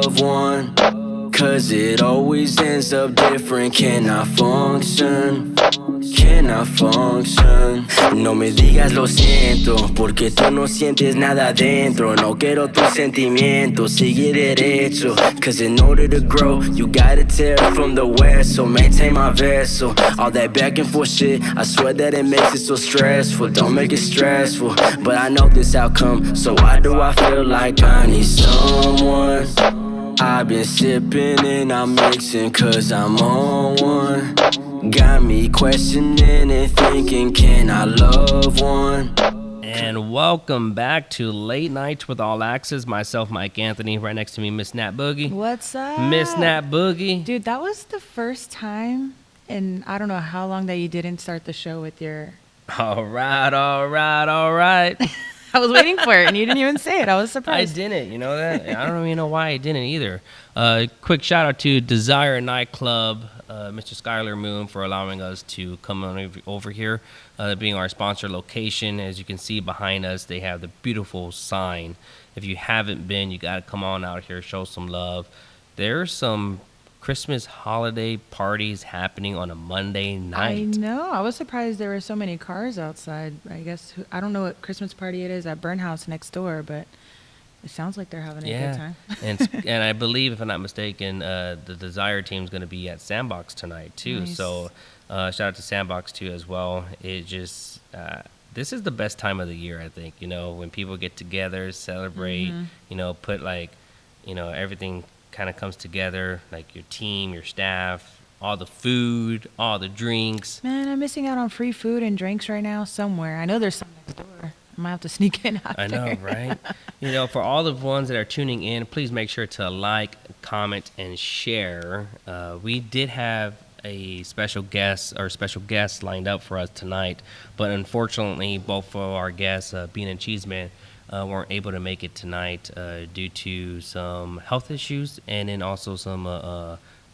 loved one. Cause it always ends up different. Can I function? Can I function? No me digas lo siento, porque tú no sientes nada dentro. No quiero tus sentimientos, sigue derecho. Cause in order to grow, you gotta tear from the west. So maintain my vessel. All that back and forth shit, I swear that it makes it so stressful. Don't make it stressful, but I know this outcome. So why do I feel like I need someone? I've been sipping and I'm mixing cause I'm on one. Got me questioning and thinking, can I love one? And welcome back to Late Nights with All Axes. Myself, Mike Anthony. Right next to me, Miss Nat Boogie. What's up? Miss Nat Boogie. Dude, that was the first time in I don't know how long that you didn't start the show with your... All right. I was waiting for it, and you didn't even say it. I was surprised. I didn't. You know that? I don't even know why I didn't either. Quick shout out to Desire Nightclub, Mr. Skylar Moon, for allowing us to come on over here, being our sponsor location. As you can see behind us, they have the beautiful sign. If you haven't been, you got to come on out here, show some love. There's some Christmas holiday parties happening on a Monday night. I know. I was surprised there were so many cars outside. I guess I don't know what Christmas party it is at Burn House next door, but it sounds like they're having a good time. and I believe, if I'm not mistaken, the Desire team is going to be at Sandbox tonight too. Nice. So shout out to Sandbox too as well. It just this is the best time of the year, I think. You know, when people get together, celebrate. Mm-hmm. You know, put everything kind of comes together, like your team, your staff, all the food, all the drinks. Man, I'm missing out on free food and drinks right now somewhere. I know there's some next door. I might have to sneak in after. I know, right? You know, for all the ones that are tuning in, please make sure to like, comment, and share. We did have a special guest lined up for us tonight, but unfortunately, both of our guests, Bean and Cheeseman, weren't able to make it tonight due to some health issues and then also some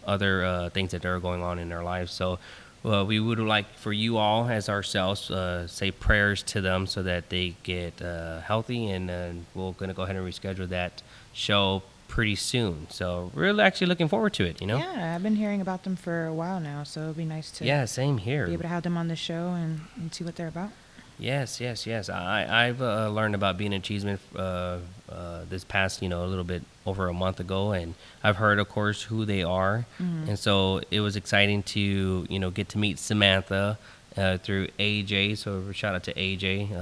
other things that are going on in their lives. So we would like for you all, as ourselves, say prayers to them so that they get healthy, and we're going to go ahead and reschedule that show pretty soon. So we're actually looking forward to it, you know? Yeah, I've been hearing about them for a while now, so it'll be nice to same here. be able to have them on the show and see what they're about. Yes. I've learned about Bean and Cheeseman this past, a little bit over a month ago, and I've heard, of course, who they are, and so it was exciting to, get to meet Samantha through AJ. So shout out to AJ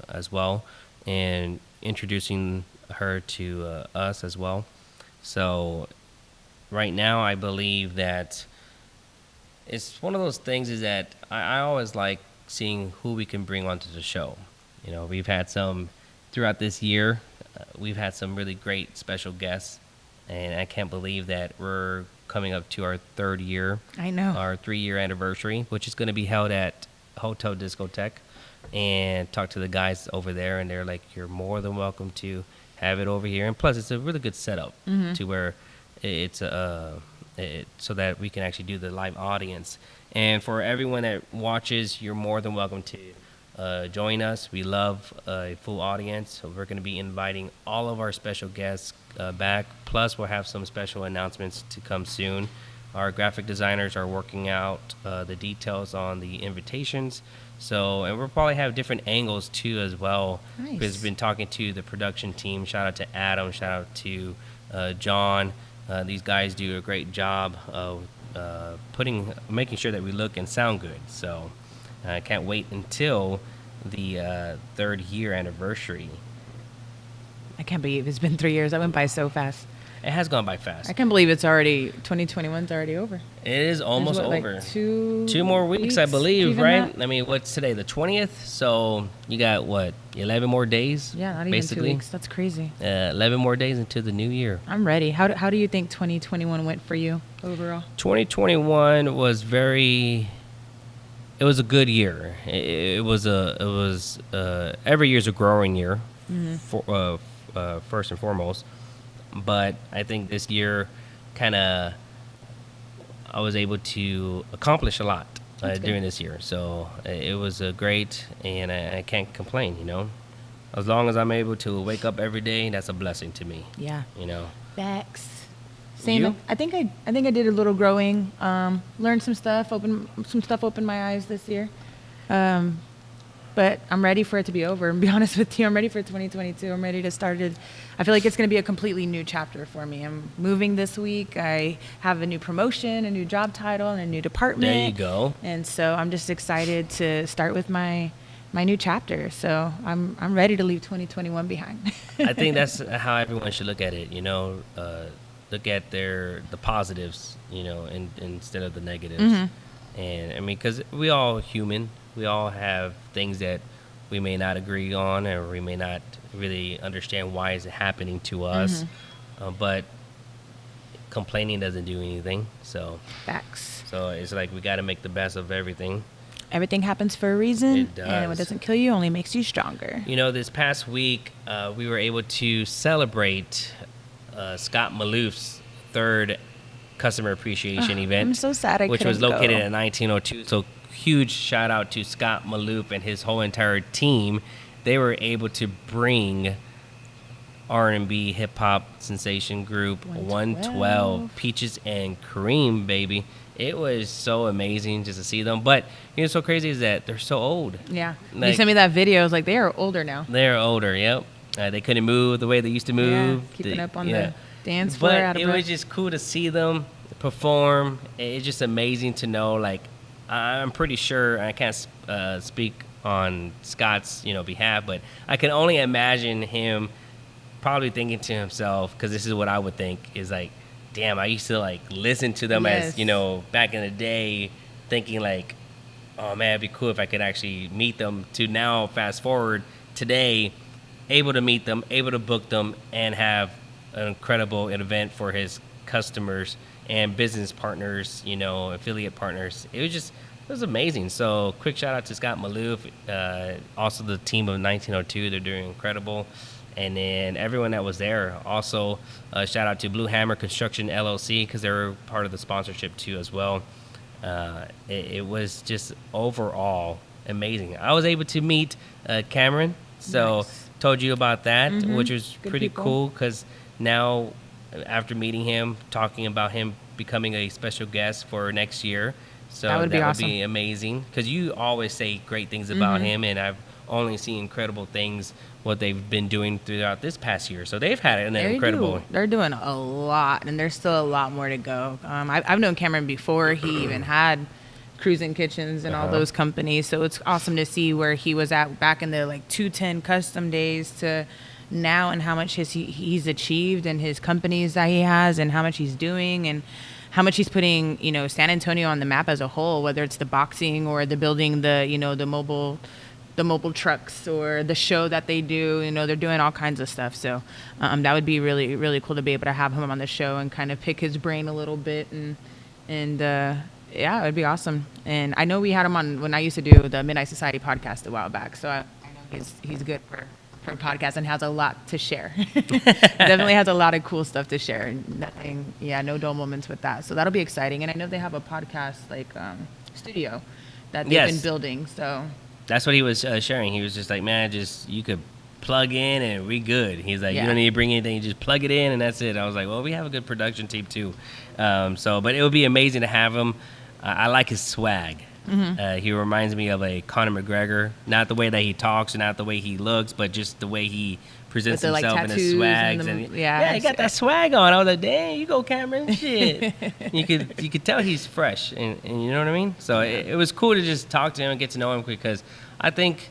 as well, and introducing her to us as well. So right now, I believe that it's one of those things is that I always like seeing who we can bring onto the show. You know, we've had some throughout this year. We've had some really great special guests, and I can't believe that we're coming up to our third year. I know. Our 3-year anniversary, which is going to be held at Hotel Discotheque, and talk to the guys over there, and they're like, you're more than welcome to have it over here. And plus, it's a really good setup to where it's so that we can actually do the live audience. And for everyone that watches, you're more than welcome to join us. We love a full audience, so we're going to be inviting all of our special guests back. Plus, we'll have some special announcements to come soon. Our graphic designers are working out the details on the invitations. And we'll probably have different angles too as well. Nice. Because we've been talking to the production team. Shout out to Adam. Shout out to John. These guys do a great job of making sure that we look and sound good. So I can't wait until the 3rd year anniversary. I can't believe it's been 3 years. That went by so fast. It has gone by fast. I can't believe it's already 2021's already over. It is almost There's over. Like two more weeks, I believe, even right? that? I mean, what's today? The 20th. So you got 11 more days? Yeah, not even basically. 2 weeks. That's crazy. 11 more days into the new year. I'm ready. How do you think 2021 went for you overall? 2021 was it was a good year. It was every year's a growing year, first and foremost. But I think this year, I was able to accomplish a lot during this year. So it was great, and I can't complain, As long as I'm able to wake up every day, that's a blessing to me. Yeah. You know. Facts. Same. You? I think I did a little growing. Learned some stuff. Opened my eyes this year. But I'm ready for it to be over. And be honest with you, I'm ready for 2022. I'm ready to start it. I feel like it's going to be a completely new chapter for me. I'm moving this week. I have a new promotion, a new job title, and a new department. There you go. And so I'm just excited to start with my new chapter. So I'm ready to leave 2021 behind. I think that's how everyone should look at it. Look at the positives, instead of the negatives. Mm-hmm. And I mean, because we all human. We all have things that we may not agree on, or we may not really understand why is it happening to us. But complaining doesn't do anything. So Facts. So it's like we got to make the best of everything. Everything happens for a reason. It does. And what doesn't kill you only makes you stronger. This past week, we were able to celebrate Scott Maloof's third customer appreciation event. I'm so sad which was couldn't located go. at 1902. So huge shout out to Scott Maloof and his whole entire team. They were able to bring R&B hip hop sensation group 112 Peaches and Cream, baby. It was so amazing just to see them. But what's so crazy is that they're so old. Yeah. You Like, sent me that video. I was like, they are older now. they're older, yep. They couldn't move the way they used to move. Yeah, keeping up on the dance floor. But out of it breath. was just cool to see them perform. It's just amazing to know, like, I'm pretty sure, I can't speak on Scott's behalf, but I can only imagine him probably thinking to himself, because this is what I would think, is like, damn, I used to like listen to them as back in the day, thinking like, oh man, it'd be cool if I could actually meet them, to now fast forward today, able to meet them, able to book them, and have an incredible event for his customers and business partners, affiliate partners. It was amazing. So quick shout out to Scott Maloof, also the team of 1902. They're doing incredible. And then everyone that was there. Also, shout out to Blue Hammer Construction LLC, because they were part of the sponsorship too as well. It was just overall amazing. I was able to meet Cameron, so Nice. Told you about that, which was Good pretty people. cool, because now after meeting him, talking about him becoming a special guest for next year. So That would be awesome. amazing, because you always say great things about him, and I've only seen incredible things what they've been doing throughout this past year. So they've had an incredible. They're doing a lot, and there's still a lot more to go. I've known Cameron before he even had Cruising Kitchens and all those companies. So it's awesome to see where he was at back in the like 210 custom days to now, and how much he's achieved, and his companies that he has, and how much he's doing, and how much he's putting, San Antonio on the map as a whole, whether it's the boxing or the building, the mobile trucks, or the show that they do. They're doing all kinds of stuff. So that would be really, really cool to be able to have him on the show and kind of pick his brain a little bit. And yeah, it would be awesome. And I know we had him on when I used to do the Midnight Society podcast a while back. So I know he's good for a podcast and has a lot to share. Definitely has a lot of cool stuff to share. No dull moments with that. So that'll be exciting. And I know they have a podcast studio that they've been building. So that's what he was sharing. He was just like, man, you could plug in and we good. He's like, you don't need to bring anything, you just plug it in and that's it. I was like, well, we have a good production team too. But it would be amazing to have him. I like his swag. He reminds me of a Conor McGregor, not the way that he talks and not the way he looks, but just the way he presents with the, himself and his tattoos swags. and He got that swag on. I was like, dang, you go, Cameron. Shit. you could tell he's fresh, and you know what I mean? So it was cool to just talk to him and get to know him, because I think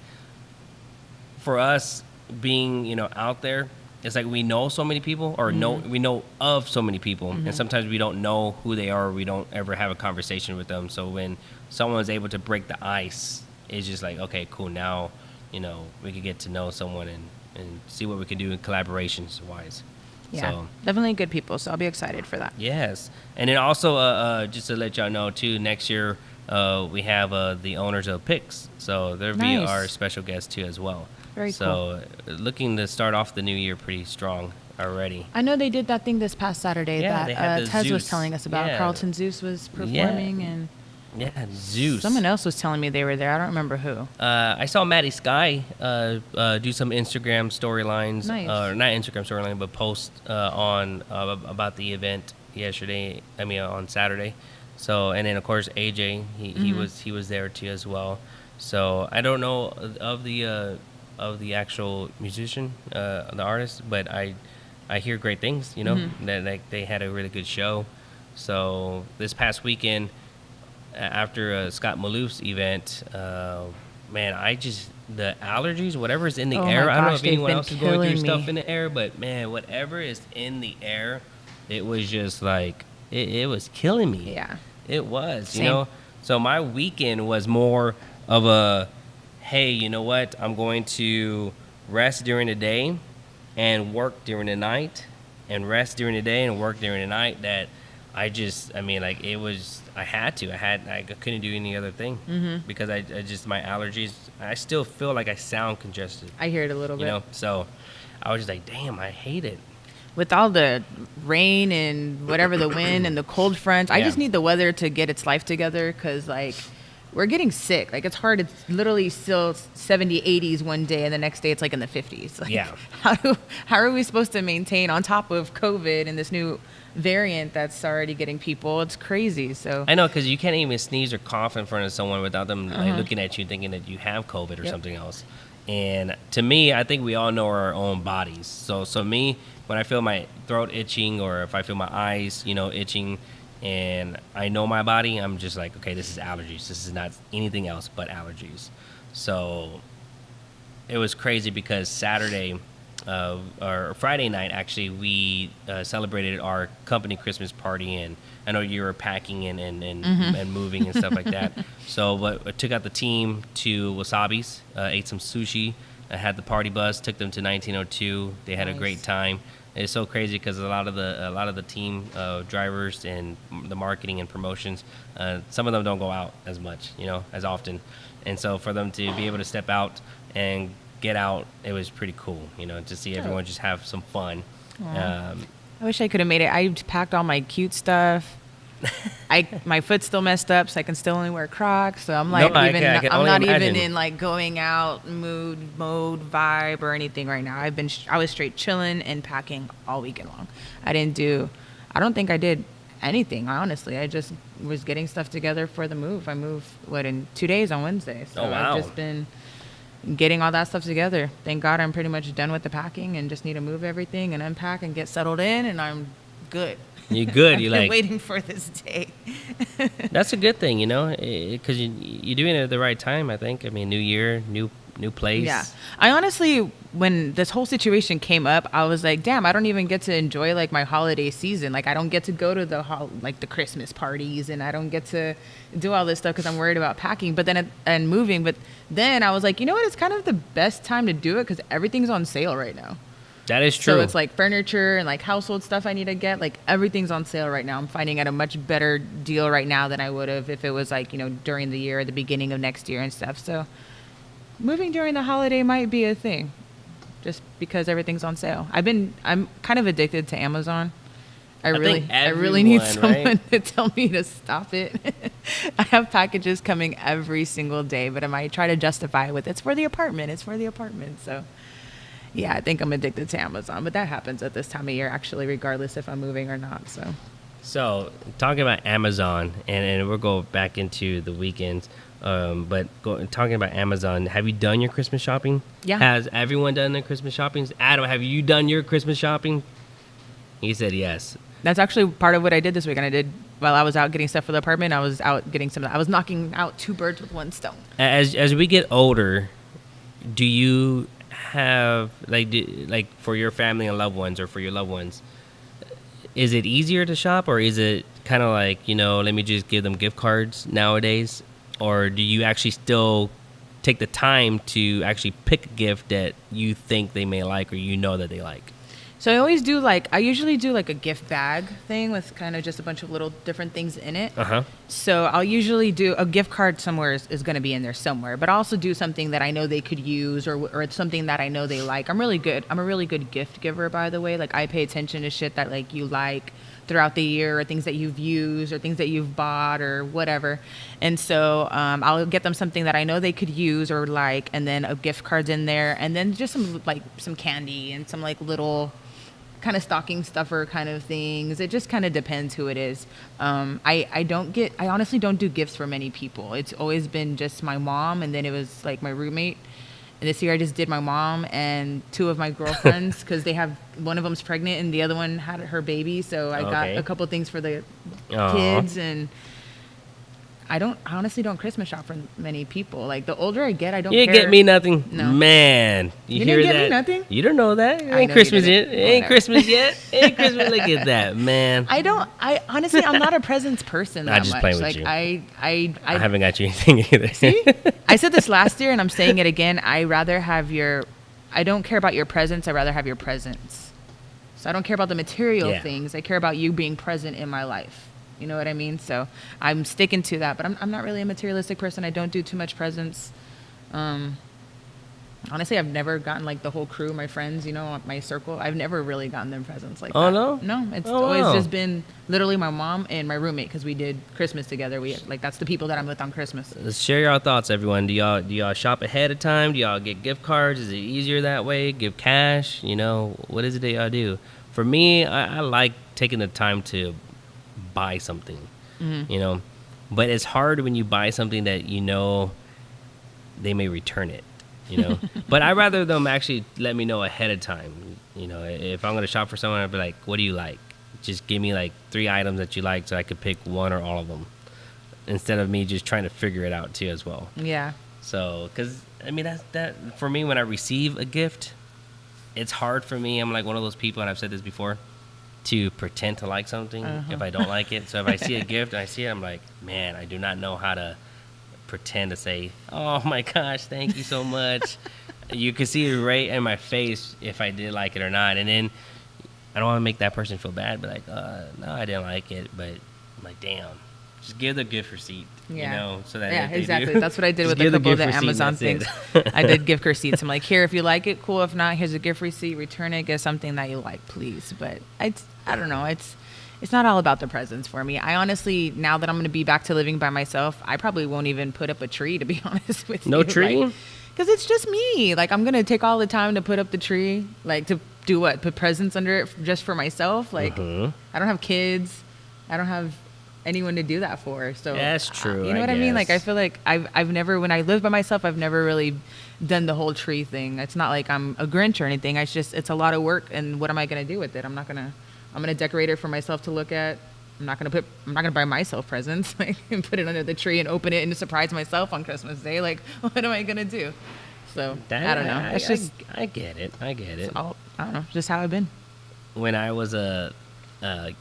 for us being, out there, it's like we know so many people, or we know of so many people, and sometimes we don't know who they are, or we don't ever have a conversation with them. So when someone is able to break the ice, it's just like, okay, cool, now, we could get to know someone and see what we can do in collaborations wise. yeah, So, definitely good people. So I'll be excited for that. yes. And then also, just to let y'all know too, next year we have the owners of Pix, so they'll be Nice. our special guest too as well. Very so looking to start off the new year pretty strong already. I know they did that thing this past Saturday Yeah, they had that the Tez was Zeus. telling us about. Yeah. Carlton Zeus was performing, and Yeah, Zeus. Someone else was telling me they were there. I don't remember who. I saw Maddie Sky do some Instagram storylines, Nice. not Instagram storyline, but post on about the event yesterday. I mean, on Saturday. So, and then of course AJ, he was there too as well. So I don't know of the actual musician, the artist, but I hear great things. You know, that like they had a really good show. So this past weekend, after Scott Maloof's event, man, the allergies, whatever's in the Oh my air. I don't know gosh, if anyone they've else been is going through killing stuff me. in the air, but man, whatever is in the air, it was just like it was killing me. Yeah. It was, Same. you know. So my weekend was more of a, hey, you know what? I'm going to rest during the day and work during the night, and rest during the day and work during the night. That I mean, like it was, I couldn't do any other thing because I just, my allergies, I still feel like I sound congested, I hear it a little bit. you know? So I was just like, damn, I hate it. With all the rain and whatever the wind and the cold fronts, I Yeah. just need the weather to get its life together because, like, we're getting sick. Like, it's hard. It's literally still 70, 80s one day, and the next day it's like in the 50s. Like, Yeah. How are we supposed to maintain on top of COVID and this new variant that's already getting people? It's crazy. So I know, because you can't even sneeze or cough in front of someone without them like, looking at you thinking that you have COVID or Yep. something else. And to me, I think we all know our own bodies. So me, when I feel my throat itching or if I feel my eyes, you know, itching, and I know my body, I'm just like, okay, this is allergies. This is not anything else but allergies. So it was crazy because Saturday, or Friday night, actually, we celebrated our company Christmas party, and I know you were packing and moving and stuff like that. So, but I took out the team to Wasabi's, ate some sushi, I had the party bus, took them to 1902. They had a Nice. great time. It's so crazy because a lot of the team drivers and the marketing and promotions, some of them don't go out as much, you know, as often, and so for them to be able to step out and get out, it was pretty cool, you know, to see everyone just have some fun. I wish I could have made it. I packed all my cute stuff. My foot's still messed up, so I can still only wear Crocs. So I'm like, I can I'm only not imagine. even in like going out mode vibe or anything right now. I was straight chilling and packing all weekend long. I don't think I did anything, honestly. I just was getting stuff together for the move. I move in 2 days on Wednesday. So Oh, wow. I've just been getting all that stuff together. Thank God I'm pretty much done with the packing and just need to move everything and unpack and get settled in, and I'm good. You're good. I've You're been like, waiting for this day. that's a good thing, you know, because you're doing it at the right time. I think. I mean, new year, new place. Yeah. I honestly, when this whole situation came up, I was like, damn, I don't even get to enjoy like my holiday season. Like I don't get to go to the the Christmas parties, and I don't get to do all this stuff because I'm worried about packing, and moving. But then I was like, you know what? It's kind of the best time to do it because everything's on sale right now. That is true. So it's like furniture and like household stuff I need to get. Like everything's on sale right now. I'm finding at a much better deal right now than I would have if it was like, you know, during the year or the beginning of next year and stuff. So moving during the holiday might be a thing just because everything's on sale. I'm kind of addicted to Amazon. I think really need everyone, someone right? to tell me to stop it. I have packages coming every single day, but I might try to justify it with it's for the apartment. It's for the apartment. So yeah, I think I'm addicted to Amazon, but that happens at this time of year, actually, regardless if I'm moving or not. So, talking about Amazon, and we'll go back into the weekends, but talking about Amazon, have you done your Christmas shopping? Yeah. Has everyone done their Christmas shoppings? Adam, have you done your Christmas shopping? He said yes. That's actually part of what I did this weekend. While I was out getting stuff for the apartment, I was out getting I was knocking out two birds with one stone. As we get older, do you have like for your family and loved ones, or for your loved ones, is it easier to shop, or is it kind of like, you know, let me just give them gift cards nowadays, or do you actually still take the time to actually pick a gift that you think they may like or you know that they like? So I usually do like a gift bag thing with kind of just a bunch of little different things in it. So I'll usually do a gift card somewhere is going to be in there somewhere, but I'll also do something that I know they could use or it's something that I know they like. I'm a really good gift giver, by the way. Like I pay attention to shit that like you like, throughout the year, or things that you've used, or things that you've bought, or whatever. And so I'll get them something that I know they could use or like, and then a gift card's in there, and then just some candy and some like little kind of stocking stuffer kind of things. It just kind of depends who it is. I honestly don't do gifts for many people. It's always been just my mom, and then it was like my roommate. And this year I just did my mom and 2 of my girlfriends, because one of them's pregnant and the other one had her baby. So I got a couple things for the kids, and I honestly don't Christmas shop for many people. Like, the older I get, I don't care. You didn't get me nothing? No. Man. You hear didn't that? get me nothing? You don't know that. It ain't Christmas yet. It ain't Christmas yet. Ain't Christmas. Look at that, man. I honestly, I'm not a presents person that I'm just much. playing with like, you. I haven't got you anything either. See? I said this last year, and I'm saying it again. I don't care about your presents. I'd rather have your presence. So I don't care about the material things. I care about you being present in my life. You know what I mean? So I'm sticking to that. But I'm not really a materialistic person. I don't do too much presents. Honestly, I've never gotten like the whole crew, my friends, my circle. I've never really gotten them presents like that. Oh, no? No, it's always just been literally my mom and my roommate, because we did Christmas together. That's the people that I'm with on Christmas. Let's share your thoughts, everyone. Do y'all shop ahead of time? Do y'all get gift cards? Is it easier that way? Give cash? What is it that y'all do? For me, I like taking the time to buy something, but it's hard when you buy something that they may return it. But I'd rather them actually let me know ahead of time. If I'm going to shop for someone, I'd be like, what do you like? Just give me like 3 items that you like so I could pick one or all of them, instead of me just trying to figure it out too as well. Yeah. So, because, that's that for me, when I receive a gift, it's hard for me. I'm like one of those people, and I've said this before, to pretend to like something if I don't like it. So if I see a gift and I see it, I'm like, man, I do not know how to pretend to say, oh my gosh, thank you so much. You can see it right in my face if I did like it or not. And then I don't want to make that person feel bad, but like, no, I didn't like it. But I'm like, damn, just give the gift receipt. So that exactly. That's what I did with a couple of the Amazon things. I did gift receipts. I'm like, here, if you like it, cool. If not, here's a gift receipt. Return it. Get something that you like, please. But I don't know. It's not all about the presents for me. I honestly, now that I'm going to be back to living by myself, I probably won't even put up a tree, to be honest with you. No tree? Because it's just me. Like, I'm going to take all the time to put up the tree. Like, to do what? Put presents under it just for myself? Like, I don't have kids. I don't have anyone to do that for. So that's true. You know what I mean? Like, I feel like I've never, when I lived by myself, I've never really done the whole tree thing. It's not like I'm a Grinch or anything. It's a lot of work, and what am I going to do with it? I'm gonna decorate it for myself to look at. I'm not gonna buy myself presents, like, and put it under the tree and open it and surprise myself on Christmas Day. Like, what am I gonna do? So I don't know. It's just I get it. I don't know. Just how I've been. When I was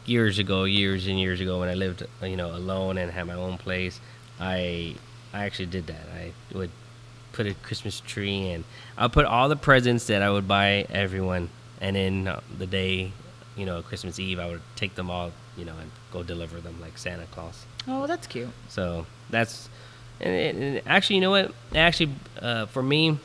years and years ago, when I lived alone and had my own place, I actually did that. I would put a Christmas tree, and I'll put all the presents that I would buy everyone, and then the day, Christmas Eve, I would take them all, and go deliver them like Santa Claus. Oh, well, that's cute. So that's, and actually, you know what? Actually, for me,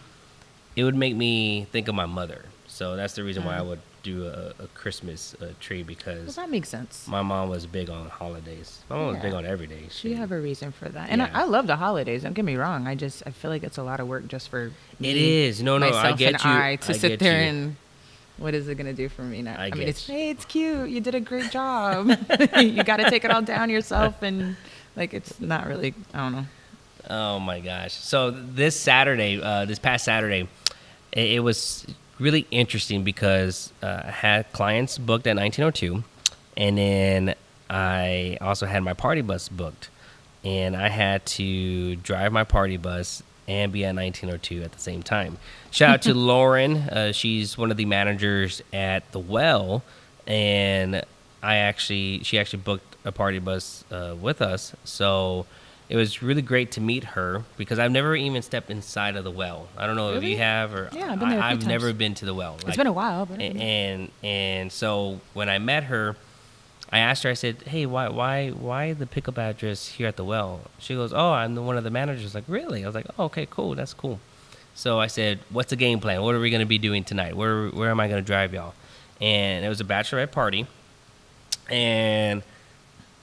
it would make me think of my mother. So that's the reason why I would do a Christmas tree, because that makes sense. My mom was big on holidays. My mom was big on every day. She have a reason for that, and I love the holidays. Don't get me wrong. I feel like it's a lot of work just for me. It is. No, I get you. To sit there and. What is it going to do for me now? I mean, it's cute. You did a great job. You got to take it all down yourself. And, like, it's not really, I don't know. Oh, my gosh. So this past Saturday, it was really interesting because I had clients booked at 1902. And then I also had my party bus booked. And I had to drive my party bus and be at 1902 at the same time. Shout out to Lauren. She's one of the managers at The Well, and she actually booked a party bus with us. So it was really great to meet her, because I've never even stepped inside of The Well. I don't know if you have, or yeah, I've been there a few times. Never been to The Well. It's been a while, but and so when I met her, I asked her, I said, hey, why the pickup address here at The Well? She goes, oh, I'm one of the managers. Like, really? I was like, oh, okay, cool. That's cool. So I said, what's the game plan? What are we going to be doing tonight? Where am I going to drive y'all? And it was a bachelorette party. And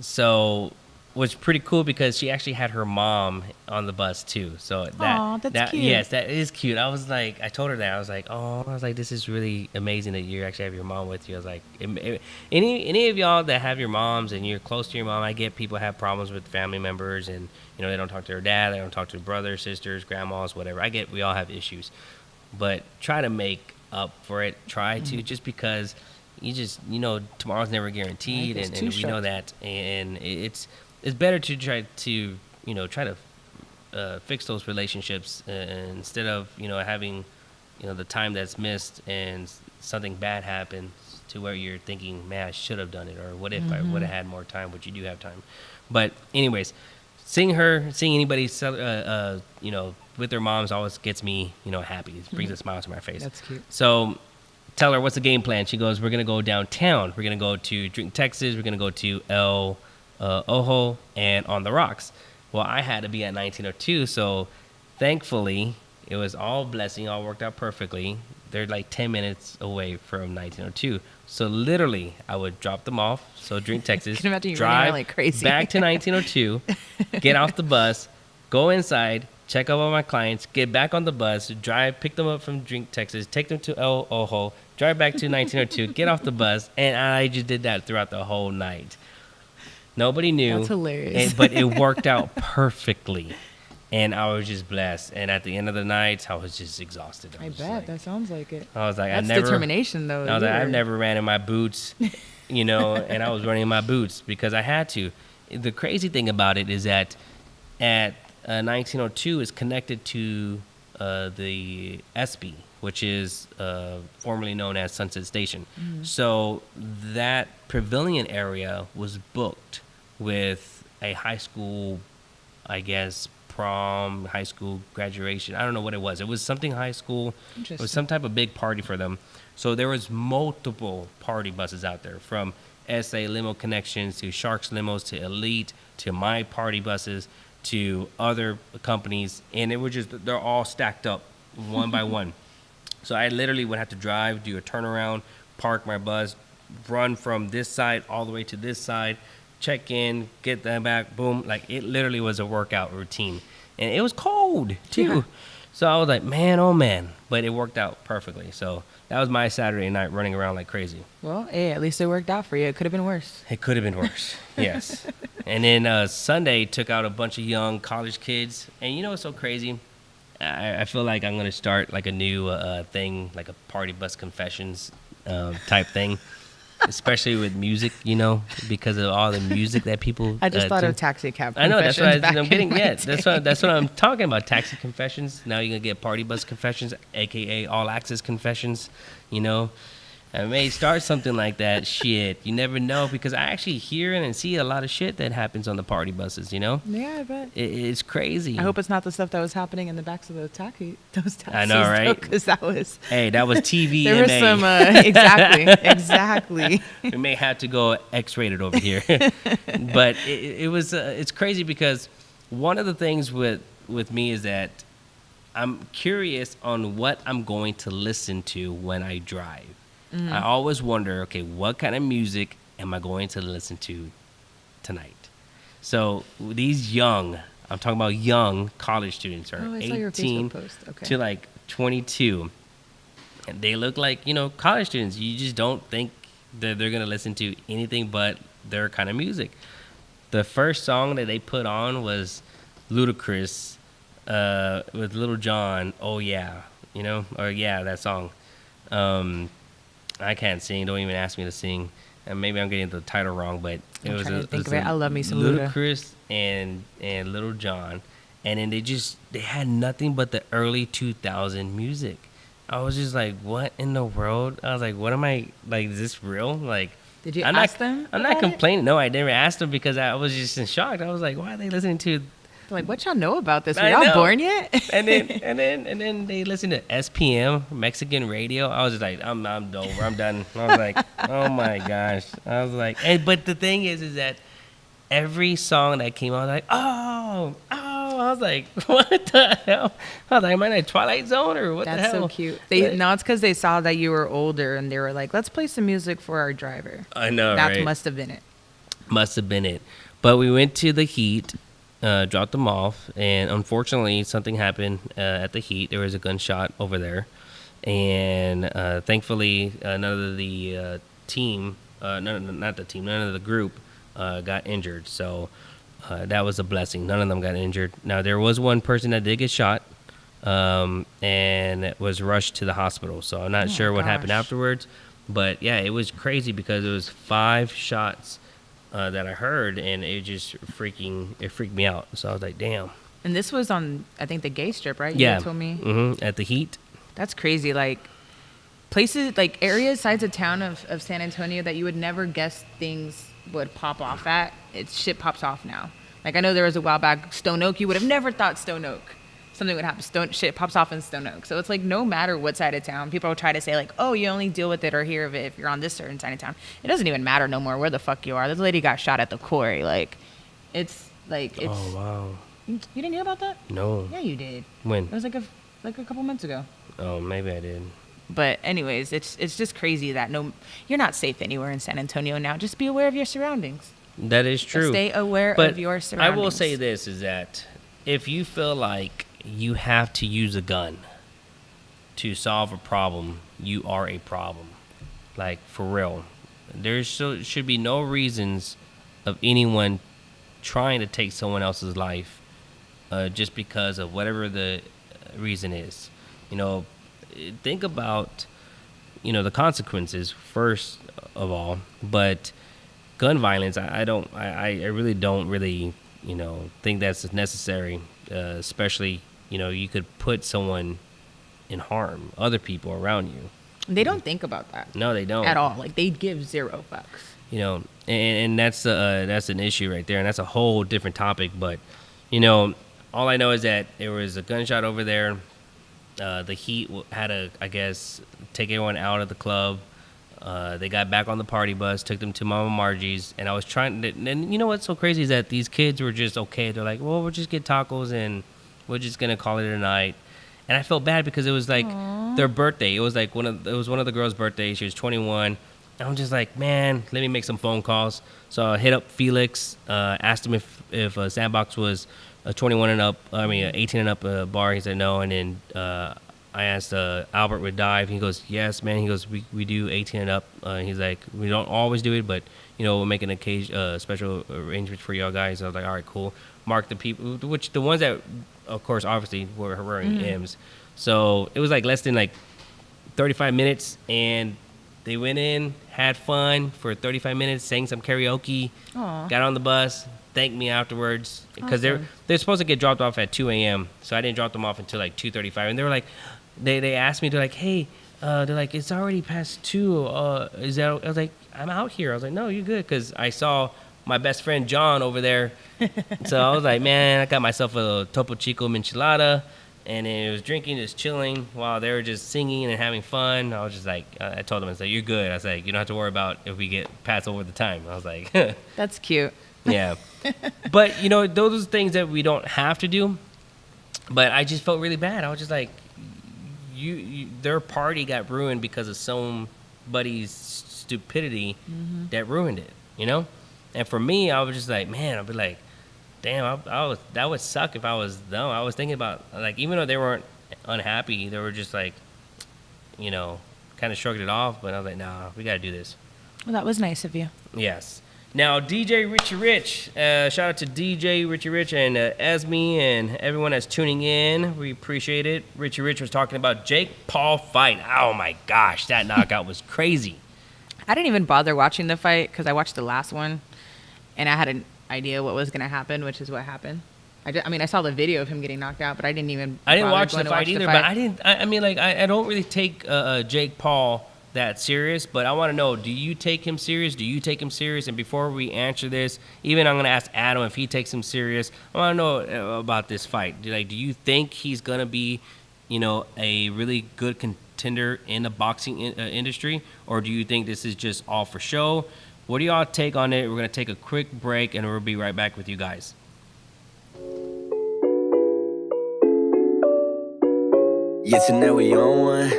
so was pretty cool because she actually had her mom on the bus too. So That's cute. yes, that is cute. I was like, I told her that. I was like, this is really amazing that you actually have your mom with you. I was like, any of y'all that have your moms and you're close to your mom, I get people have problems with family members and they don't talk to their dad, they don't talk to their brothers, sisters, grandmas, whatever. I get we all have issues, but try to make up for it. Try to, just because you just tomorrow's never guaranteed, Right, and we know that, and it's better to try to fix those relationships instead of having the time that's missed and something bad happens to where you're thinking, man, I should have done it, or what if I would have had more time, which you do have time. But anyways, seeing anybody with their moms always gets me happy. It brings a smile to my face. That's cute. So tell her, what's the game plan? She goes, we're gonna go downtown, we're gonna go to Drink Texas, we're gonna go to El Ojo and On the Rocks. Well, I had to be at 1902, so thankfully it was all blessing, all worked out perfectly. They're like 10 minutes away from 1902, so literally I would drop them off. So Drink Texas, Can you imagine you running drive around like crazy? back to 1902, get off the bus, go inside, check out all my clients, get back on the bus, pick them up from Drink Texas, take them to El Ojo, drive back to 1902, get off the bus, and I just did that throughout the whole night. Nobody knew. That's hilarious. But it worked out perfectly. And I was just blessed. And at the end of the night, I was just exhausted. I was bet. like- That sounds like it. I was like, That's determination, though. I was like, I've never ran in my boots, and I was running in my boots because I had to. The crazy thing about it is that at 1902 is connected to the ESPY, which is formerly known as Sunset Station. So that pavilion area was booked with a high school, I guess, prom, high school graduation. I don't know what it was. It was something high school. It Interesting. was some type of big party for them. So there was multiple party buses out there, from SA Limo Connections to Sharks Limos to Elite to My Party buses to other companies, and they're all stacked up one by one. So I literally would have to drive, do a turnaround, park my bus, run from this side all the way to this side, check in, get them back, boom. Like, it literally was a workout routine. And it was cold, too. Yeah. So I was like, man, oh, man. But it worked out perfectly. So that was my Saturday night, running around like crazy. Well, hey, at least it worked out for you. It could have been worse. It could have been worse, yes. And then Sunday took out a bunch of young college kids. And you know what's so crazy? I feel like I'm going to start like a new thing, like a party bus confessions type thing, especially with music, because of all the music that people I just thought do. of taxi cab. I know, that's confessions what back I'm getting. in my Yeah, day. that's what I'm talking about. Taxi confessions. Now you're gonna get party bus confessions, aka all access confessions. I may start something like that. Shit, you never know, because I actually hear and see a lot of shit that happens on the party buses. Yeah, I bet. It's crazy. I hope it's not the stuff that was happening in the backs of those taxis. I know, right? Because that was. Hey, that was TVMA. There was some exactly. We may have to go X-rated over here, but it's crazy because one of the things with me is that I'm curious on what I'm going to listen to when I drive. I always wonder, okay, what kind of music am I going to listen to tonight? So these I'm talking about young college students, are I saw your 18 Facebook post. Okay. to like 22. And they look like, college students. You just don't think that they're going to listen to anything but their kind of music. The first song that they put on was Ludacris with Little John, Oh Yeah, that song. I can't sing. Don't even ask me to sing. And maybe I'm getting the title wrong, but I'm trying to think of it. I love me some Luda. Ludacris and Little John, and then they had nothing but the early 2000 music. I was just like, what in the world? I was like, what am I, like, is this real? Like, Did you I'm ask not, them? I'm not about it? complaining. No, I never asked them because I was just in shock. I was like, why are they listening to? They're like, what y'all know about this? Were I y'all know. born yet? And then they listened to SPM, Mexican radio. I was just like, I'm over. I'm done. I was like, oh my gosh. I was like, but the thing is that every song that came out, I was like, oh, I was like, what the hell? I was like, am I in a Twilight Zone or what the hell? That's so cute. No, it's because they saw that you were older and they were like, let's play some music for our driver. I know, That right? must have been it. Must have been it. But we went to the Heat, dropped them off, and unfortunately something happened at the Heat. There was a gunshot over there. And thankfully, none of the team, not the team, none of the group got injured. So that was a blessing. None of them got injured. Now, there was one person that did get shot and was rushed to the hospital. So I'm not sure what happened afterwards. But, yeah, it was crazy because it was 5 shots that I heard, and it just freaked me out. So I was like, damn. And this was on, I think, the gay strip, right? Yeah. You told me. Mm-hmm. At the Heat. That's crazy. Like, places, like areas, sides of town of San Antonio that you would never guess things would pop off at, shit pops off now. Like, I know there was a while back, Stone Oak, you would have never thought Stone Oak, something would happen. Shit pops off in Stone Oak. So it's like, no matter what side of town, people will try to say, like, oh, you only deal with it or hear of it if you're on this certain side of town. It doesn't even matter no more where the fuck you are. This lady got shot at the quarry. Like, it's. Oh, wow. You didn't hear about that? No. Yeah, you did. When? It was like a couple months ago. Oh, maybe I did. But anyways, it's just crazy that you're not safe anywhere in San Antonio now. Just be aware of your surroundings. That is true. Stay aware But of your surroundings. I will say this is that if you feel like you have to use a gun to solve a problem, you are a problem. Like, for real. There should be no reasons of anyone trying to take someone else's life just because of whatever the reason is. You know, think about, the consequences first of all, but gun violence, I really don't really, think that's necessary, especially, you could put someone in harm, other people around you. They don't think about that. No, they don't. At all. Like, they give zero fucks. And that's an issue right there, and that's a whole different topic, but, all I know is that there was a gunshot over there. The Heat had to, I guess, take everyone out of the club. They got back on the party bus, took them to Mama Margie's, and I was trying to, and you know what's so crazy is that these kids were just okay. They're like, well, we'll just get tacos and we're just gonna call it a night. And I felt bad because it was like their birthday. It was like one of the girls' birthdays. She was 21. And I'm just like, man, let me make some phone calls. So I hit up Felix, asked him if Sandbox was a 21 and up, 18 and up bar. He said no. And then I asked Albert with Dive. He goes, yes, man. He goes, we do 18 and up. He's like, we don't always do it, but, we'll make an occasion, special arrangement for y'all guys. I was like, all right, cool. Mark the people, which the ones that, of course, obviously were wearing M's. So it was like less than like 35 minutes, and they went in, had fun for 35 minutes, sang some karaoke, got on the bus, thanked me afterwards because they're supposed to get dropped off at 2 a.m. So I didn't drop them off until like 2:35, and they were like, they asked me, they're like, hey, they're like, it's already past 2. Is that? I was like, I'm out here. I was like, no, you're good, because I saw my best friend John over there. So I was like, man, I got myself a Topo Chico Michelada, and it was drinking, just chilling while they were just singing and having fun. I was just like, I told them, I said, you're good. I was like, you don't have to worry about if we get past over the time. I was like, that's cute. Yeah. But, those are things that we don't have to do. But I just felt really bad. I was just like, their party got ruined because of somebody's stupidity that ruined it, And for me, I was just like, man, I'd be like, damn, that would suck if I was them. I was thinking about, like, even though they weren't unhappy, they were just like, kind of shrugged it off. But I was like, nah, we got to do this. Well, that was nice of you. Yes. Now, DJ Richie Rich, shout out to DJ Richie Rich and Esme and everyone that's tuning in. We appreciate it. Richie Rich was talking about Jake Paul fight. Oh, my gosh, that knockout was crazy. I didn't even bother watching the fight because I watched the last one, and I had an idea what was going to happen, which is what happened. I saw the video of him getting knocked out, but I didn't watch the fight either. But I don't really take Jake Paul that serious, but I want to know, do you take him serious? Do you take him serious? And before we answer this, even I'm going to ask Adam if he takes him serious. I want to know about this fight. Do you think he's going to be, a really good contender in the boxing industry, or do you think this is just all for show? What do y'all take on it? We're going to take a quick break, and we'll be right back with you guys. Yeah, tonight we on one.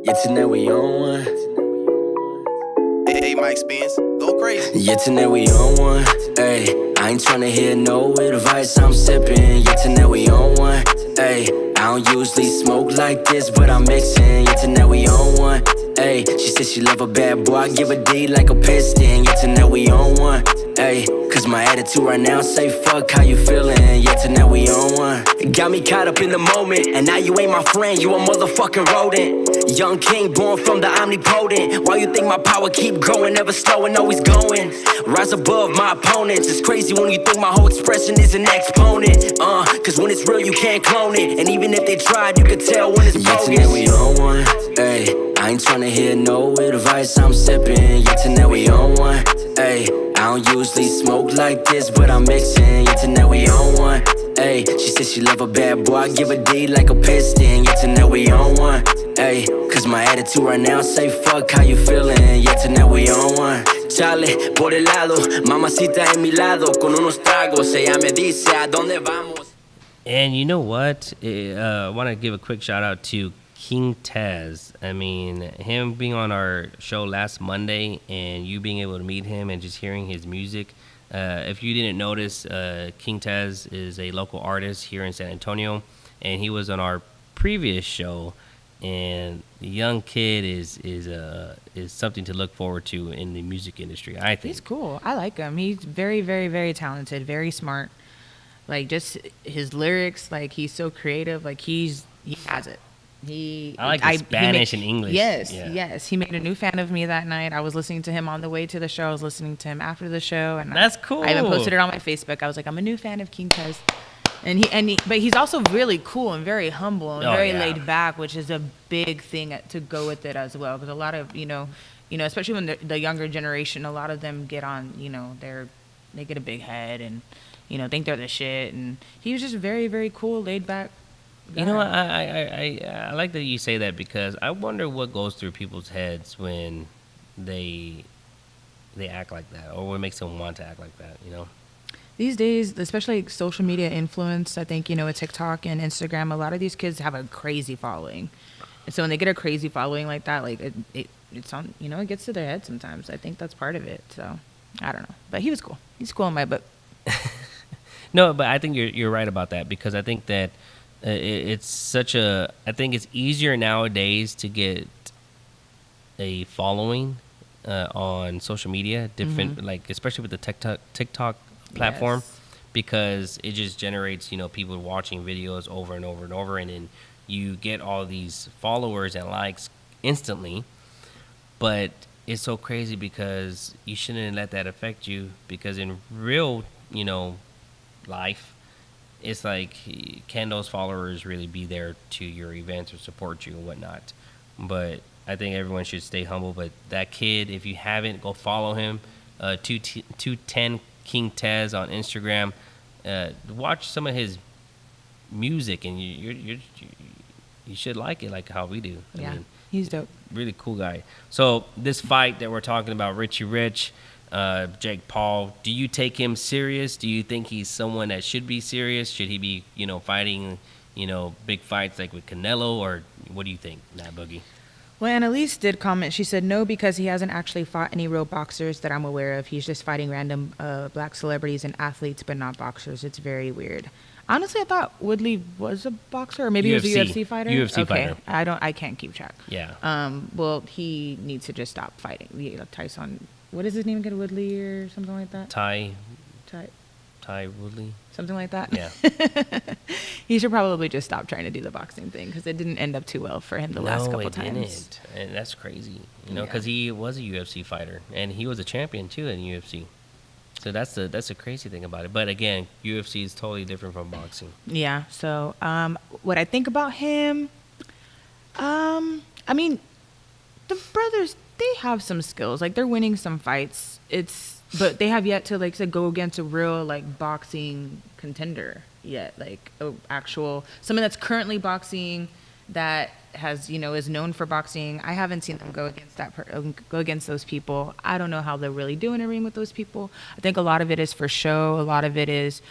Yeah, tonight we on one. Hey, Mike Spence, go crazy. Yeah, tonight we on one. Ayy, I ain't tryna hear no advice, I'm sipping. Yeah, tonight we on one. Ayy, I don't usually smoke like this, but I'm mixing. Yeah, tonight we on one. Ayy, she said she love a bad boy, I give a D like a piston. Yeah, tonight we on one. Ayy, cause my attitude right now say fuck how you feeling. Yeah, tonight we on one. Got me caught up in the moment, and now you ain't my friend, you a motherfucking rodent. Young king born from the omnipotent. Why you think my power keep growing, never slowing, always going? Rise above my opponents. It's crazy when you think my whole expression is an exponent. Cause when it's real you can't clone it, and even if they tried you could tell when it's bogus. Yeah, tonight we on one. Ayy, I ain't tryna hear no advice, I'm sipping. Yeah, tonight we on one. Ayy, I don't usually smoke like this, but I'm mixing. Yeah, tonight we on one. Ayy, she said she love a bad boy, I give a D like a piston. Yeah, tonight we on one. Ayy, cause my attitude right now say fuck how you feeling. Yeah, tonight we on one. Chale, por el lado, mamacita en mi lado, con unos tragos, ella me dice a dónde vamos. And you know what? I want to give a quick shout out to King Taz. I mean, him being on our show last Monday and you being able to meet him and just hearing his music. If you didn't notice, King Taz is a local artist here in San Antonio, and he was on our previous show. And the young kid is something to look forward to in the music industry, I think. He's cool. I like him. He's very, very, very talented, very smart. Like, just his lyrics, like, he's so creative. Like, he has it. I like the Spanish and English. Yes, yeah. yes. He made a new fan of me that night. I was listening to him on the way to the show. I was listening to him after the show. And that's cool. I even posted it on my Facebook. I was like, I'm a new fan of King Tez. But he's also really cool and very humble and very laid back, which is a big thing to go with it as well. Because a lot of, especially when the younger generation, a lot of them get on, they get a big head and, think they're the shit. And he was just very, very cool, laid back guy. You know, I like that you say that, because I wonder what goes through people's heads when they act like that, or what makes them want to act like that, These days, especially social media influence, I think, with TikTok and Instagram, a lot of these kids have a crazy following. And so when they get a crazy following like that, like it's on, it gets to their head sometimes. I think that's part of it. So I don't know. But he was cool. He's cool in my book. No, but I think you're right about that, because I think that I think it's easier nowadays to get a following on social media, different, like, especially with the TikTok platform, yes. Because it just generates, people watching videos over and over and over, and then you get all these followers and likes instantly. But it's so crazy because you shouldn't let that affect you, because in real, life, it's like, can those followers really be there to your events or support you and whatnot? But I think everyone should stay humble. But that kid, if you haven't, go follow him, 210 King Tez on Instagram. Watch some of his music, and you should like it, like how we do. I mean, he's dope. Really cool guy. So this fight that we're talking about, Richie Rich, Jake Paul, do you take him serious? Do you think he's someone that should be serious? Should he be, fighting, big fights like with Canelo, or what do you think, Nat Boogie? Well, Annalise did comment. She said no, because he hasn't actually fought any real boxers that I'm aware of. He's just fighting random black celebrities and athletes, but not boxers. It's very weird. Honestly, I thought Woodley was a boxer, or maybe he was a UFC fighter. UFC fighter. I can't keep track. Yeah. Well, he needs to just stop fighting. Tyson, what is his name again? Woodley or something like that? Ty Woodley. Something like that. Yeah. He should probably just stop trying to do the boxing thing, because it didn't end up too well for him the last couple times. No, it didn't. And that's crazy, because he was a UFC fighter, and he was a champion too in UFC. So that's the crazy thing about it. But again, UFC is totally different from boxing. Yeah. So what I think about him, I mean, the brothers, they have some skills. Like, they're winning some fights. But they have yet to, like, go against a real, like, boxing contender yet. Like, someone that's currently boxing that has, is known for boxing. I haven't seen them go against go against those people. I don't know how they're really doing in a ring with those people. I think a lot of it is for show. A lot of it is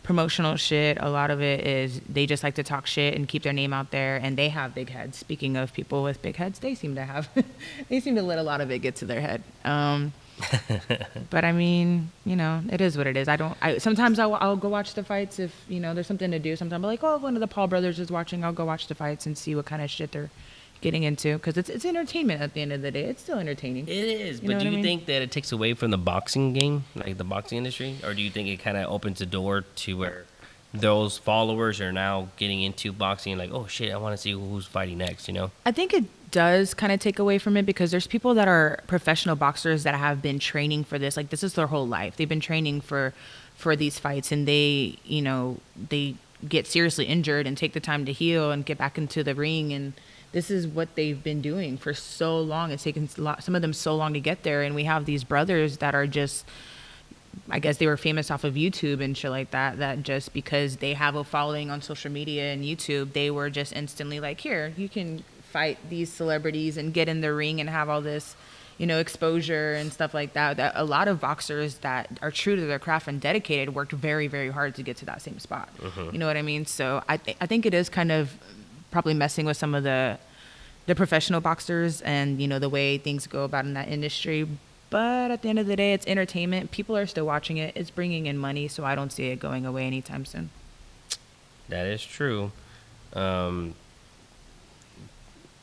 promotional shit. A lot of it is they just like to talk shit and keep their name out there, and they have big heads. Speaking of people with big heads, they seem to let a lot of it get to their head. But I mean, it is what it is. Sometimes I'll go watch the fights if, there's something to do. Sometimes I'm like, oh, if one of the Paul brothers is watching, I'll go watch the fights and see what kind of shit they're getting into. Because it's entertainment at the end of the day. It's still entertaining. It is. But do you think that it takes away from the boxing game, like the boxing industry? Or do you think it kind of opens the door to where those followers are now getting into boxing, like, oh shit, I want to see who's fighting next, I think it does kind of take away from it, because there's people that are professional boxers that have been training for this. Like, this is their whole life. They've been training for these fights, and they get seriously injured and take the time to heal and get back into the ring. And this is what they've been doing for so long. It's taken some of them so long to get there. And we have these brothers that are just, I guess they were famous off of YouTube and shit like that, that just because they have a following on social media and YouTube, they were just instantly like, here, you can fight these celebrities and get in the ring and have all this, exposure and stuff like that. That a lot of boxers that are true to their craft and dedicated worked very, very hard to get to that same spot. You know what I mean? So I think it is kind of probably messing with some of the professional boxers and, the way things go about in that industry. But at the end of the day, it's entertainment. People are still watching it. It's bringing in money, so I don't see it going away anytime soon. That is true.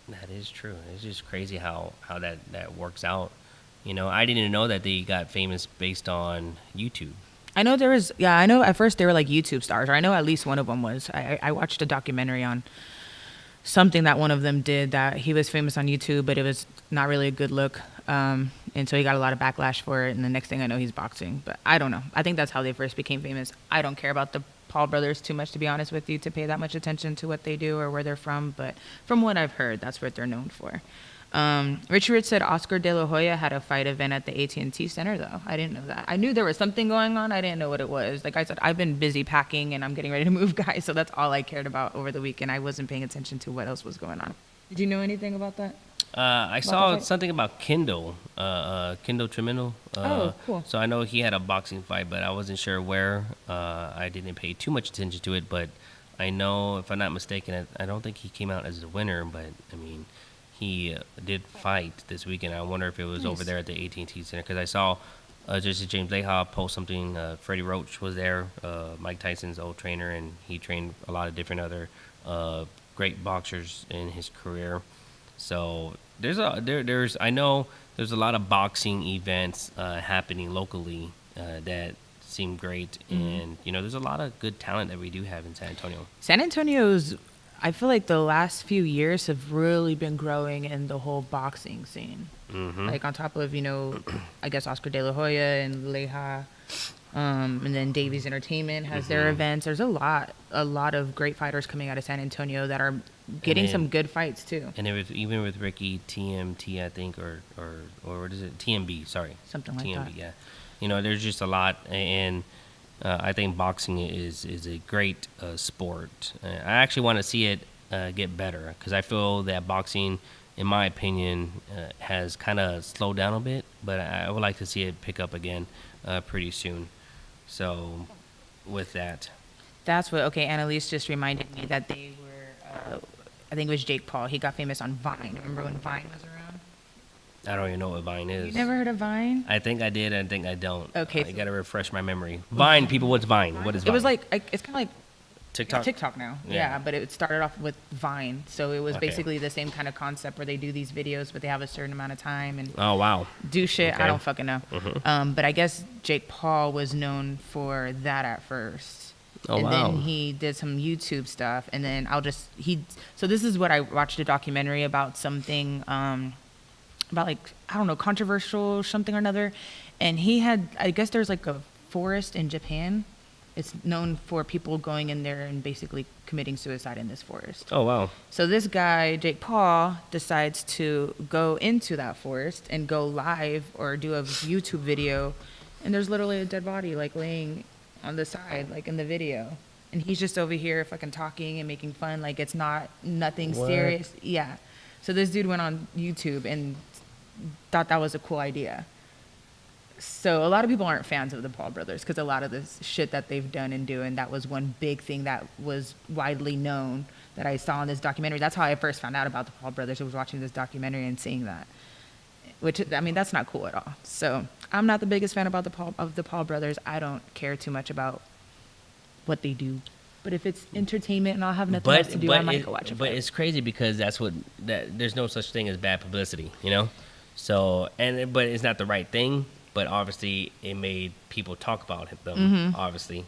That is true. It's just crazy how that works out. I didn't know that they got famous based on YouTube. I know I know at first they were like YouTube stars, or I know at least one of them was. I watched a documentary on something that one of them did, that he was famous on YouTube, but it was not really a good look. And so he got a lot of backlash for it. And the next thing I know, he's boxing. But I don't know. I think that's how they first became famous. I don't care about the Paul brothers too much, to be honest with you, to pay that much attention to what they do or where they're from. But from what I've heard, that's what they're known for. Richard said Oscar De La Hoya had a fight event at the AT&T Center, though. I didn't know that. I knew there was something going on. I didn't know what it was. Like I said, I've been busy packing and I'm getting ready to move, guys. So that's all I cared about over the weekend. I wasn't paying attention to what else was going on. Did you know anything about that? I saw something about Kendall Tremendal. Oh, cool. So I know he had a boxing fight, but I wasn't sure where. I didn't pay too much attention to it, but I know, if I'm not mistaken, I don't think he came out as a winner, but I mean, he did fight this weekend. I wonder if it was over there at the AT&T Center, because I saw just James Leha post something. Freddie Roach was there, Mike Tyson's old trainer, and he trained a lot of different other great boxers in his career. So I know there's a lot of boxing events happening locally that seem great, and there's a lot of good talent that we do have in San Antonio. San Antonio's, I feel like the last few years have really been growing in the whole boxing scene. Like on top of I guess Oscar De La Hoya and Leha, and then Davies Entertainment has their events. There's a lot of great fighters coming out of San Antonio that are getting some good fights too. And even with Ricky TMT, I think, or what is it? TMB, sorry. Something like TMB, that. Yeah. There's just a lot, and I think boxing is a great sport. I actually want to see it get better, because I feel that boxing, in my opinion, has kind of slowed down a bit, but I would like to see it pick up again pretty soon. So with that. That's what, Annalise just reminded me that they were, I think it was Jake Paul. He got famous on Vine. Remember when Vine was around? I don't even know what Vine is. You never heard of Vine? I think I did. I think I don't. Okay. I got to refresh my memory. Vine, people, what's Vine? What is Vine? It was like, it's kind of like TikTok? TikTok now. Yeah, but it started off with Vine. So it was basically the same kind of concept where they do these videos, but they have a certain amount of time and oh, wow. do shit. Okay. I don't fucking know. But I guess Jake Paul was known for that at first. Oh, and wow. then he did some YouTube stuff, and then so this is what I watched a documentary about something, about like, I don't know, controversial something or another. And he had, I guess there's like a forest in Japan. It's known for people going in there and basically committing suicide in this forest. Oh, wow. So this guy, Jake Paul, decides to go into that forest and go live or do a YouTube video. And there's literally a dead body like laying on the side, like in the video. and he's just over here fucking talking and making fun like it's nothing What? serious. Yeah. So this dude went on YouTube and thought that was a cool idea. So a lot of people aren't fans of the Paul brothers because a lot of this shit that they've done and doing, that was one big thing that was widely known that I saw in this documentary. That's how I first found out about the Paul brothers. I was watching this documentary and seeing that, which, I mean, that's not cool at all. So I'm not the biggest fan about the Paul brothers. I don't care too much about what they do. But if it's entertainment and I'll have nothing else to do, I might go watch it. But it's crazy because there's no such thing as bad publicity, you know? So, but it's not the right thing. But obviously, it made people talk about them. Obviously,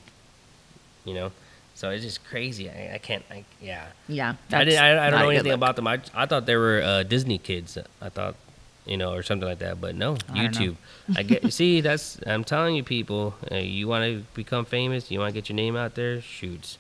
you know, so it's just crazy. I can't. Yeah. Yeah. I don't know anything about them. I thought they were Disney kids. I thought, you know, or something like that. But no, YouTube. I get. See, I'm telling you, people. You want to become famous. You want to get your name out there. Shoots.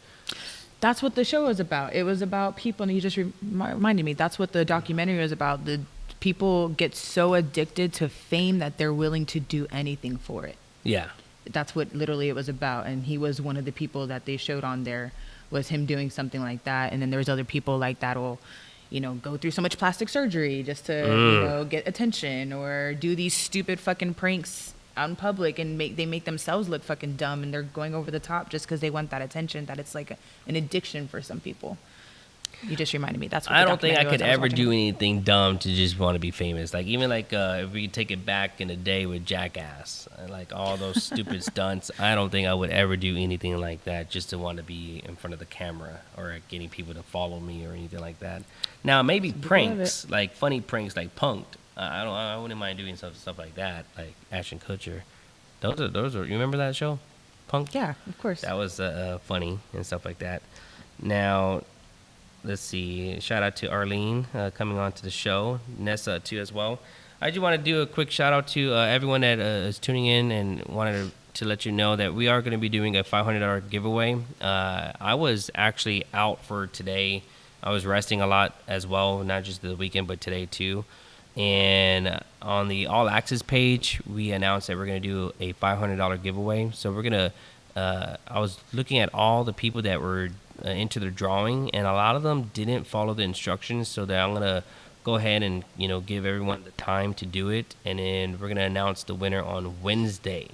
That's what the show was about. It was about people, and you just reminded me. That's what the documentary was about. The people get so addicted to fame that they're willing to do anything for it. Yeah. That's what literally it was about. And he was one of the people that they showed on there, was him doing something like that. And then there's other people like that will, you know, go through so much plastic surgery just to, you know, get attention, or do these stupid fucking pranks out in public and they make themselves look fucking dumb, and they're going over the top just because they want that attention, that it's like an addiction for some people. You just reminded me. That's what I don't think I could ever do anything dumb to just want to be famous. Like, even like if we take it back in the day with Jackass, like all those stupid stunts, I don't think I would ever do anything like that just to want to be in front of the camera or getting people to follow me or anything like that. Now, maybe pranks, like funny pranks like Punk'd. I wouldn't mind doing stuff like that, like Ashton Kutcher. Those are. You remember that show, Punk'd? Yeah, of course. That was funny and stuff like that. Now, let's see. Shout out to Arlene coming on to the show. Nessa, too, as well. I just want to do a quick shout out to everyone that is tuning in, and wanted to let you know that we are going to be doing a $500 giveaway. I was actually out for today. I was resting a lot as well, not just the weekend, but today too. And on the All Access page, we announced that we're going to do a $500 giveaway. So we're going to, I was looking at all the people that were into the drawing, and a lot of them didn't follow the instructions, so that I'm going to go ahead and, you know, give everyone the time to do it, and then we're going to announce the winner on Wednesday.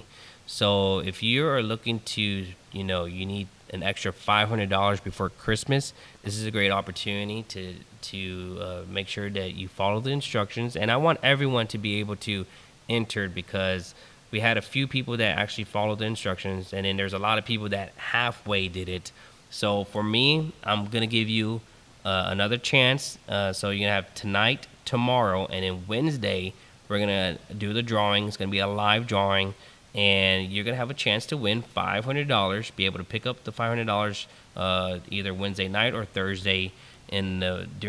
So if you are looking to, you know, you need an extra $500 before Christmas, this is a great opportunity to make sure that you follow the instructions. And I want everyone to be able to enter, because we had a few people that actually followed the instructions, and then there's a lot of people that halfway did it. So for me, I'm going to give you another chance. So you're going to have tonight, tomorrow, and then Wednesday, we're going to do the drawing. It's going to be a live drawing, and you're going to have a chance to win $500, be able to pick up the $500 either Wednesday night or Thursday during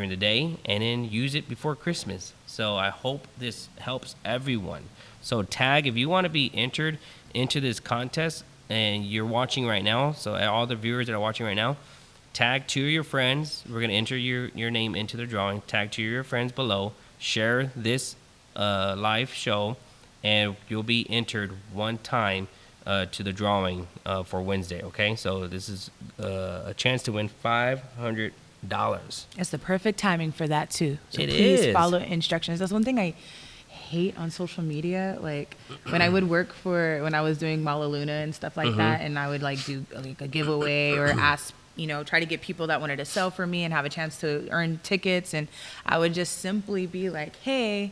the day, and then use it before Christmas. So I hope this helps everyone. So tag, if you want to be entered into this contest, and you're watching right now, so all the viewers that are watching right now, tag 2 of your friends. We're going to enter your name into the drawing. Tag 2 of your friends below. Share this live show, and you'll be entered one time to the drawing for Wednesday, okay? So this is a chance to win $500. It's the perfect timing for that, too. So please follow instructions. That's one thing I hate on social media. Like, when I would work when I was doing Mala Luna and stuff like that, and I would like do like a giveaway or ask, you know, try to get people that wanted to sell for me and have a chance to earn tickets, and I would just simply be like, hey,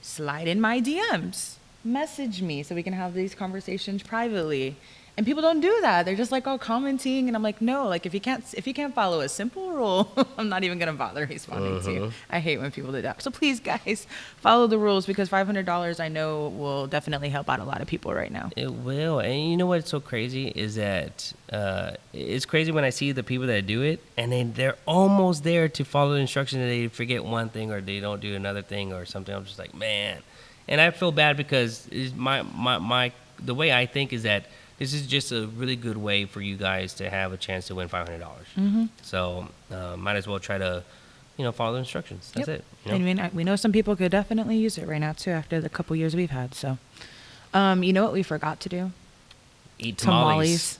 slide in my DMs, message me so we can have these conversations privately. And people don't do that. They're just like, oh, commenting. And I'm like, no, like if you can't follow a simple rule, I'm not even going to bother responding to you. I hate when people do that. So please, guys, follow the rules, because $500 I know will definitely help out a lot of people right now. It will. And you know what's so crazy is that it's crazy when I see the people that do it, and they're almost there to follow the instructions, and they forget one thing or they don't do another thing or something. I'm just like, man. And I feel bad, because the way I think is that this is just a really good way for you guys to have a chance to win $500. So might as well try to, you know, follow the instructions. That's it. You know? I mean, we know some people could definitely use it right now, too, after the couple years we've had. So, you know what we forgot to do? Eat tamales.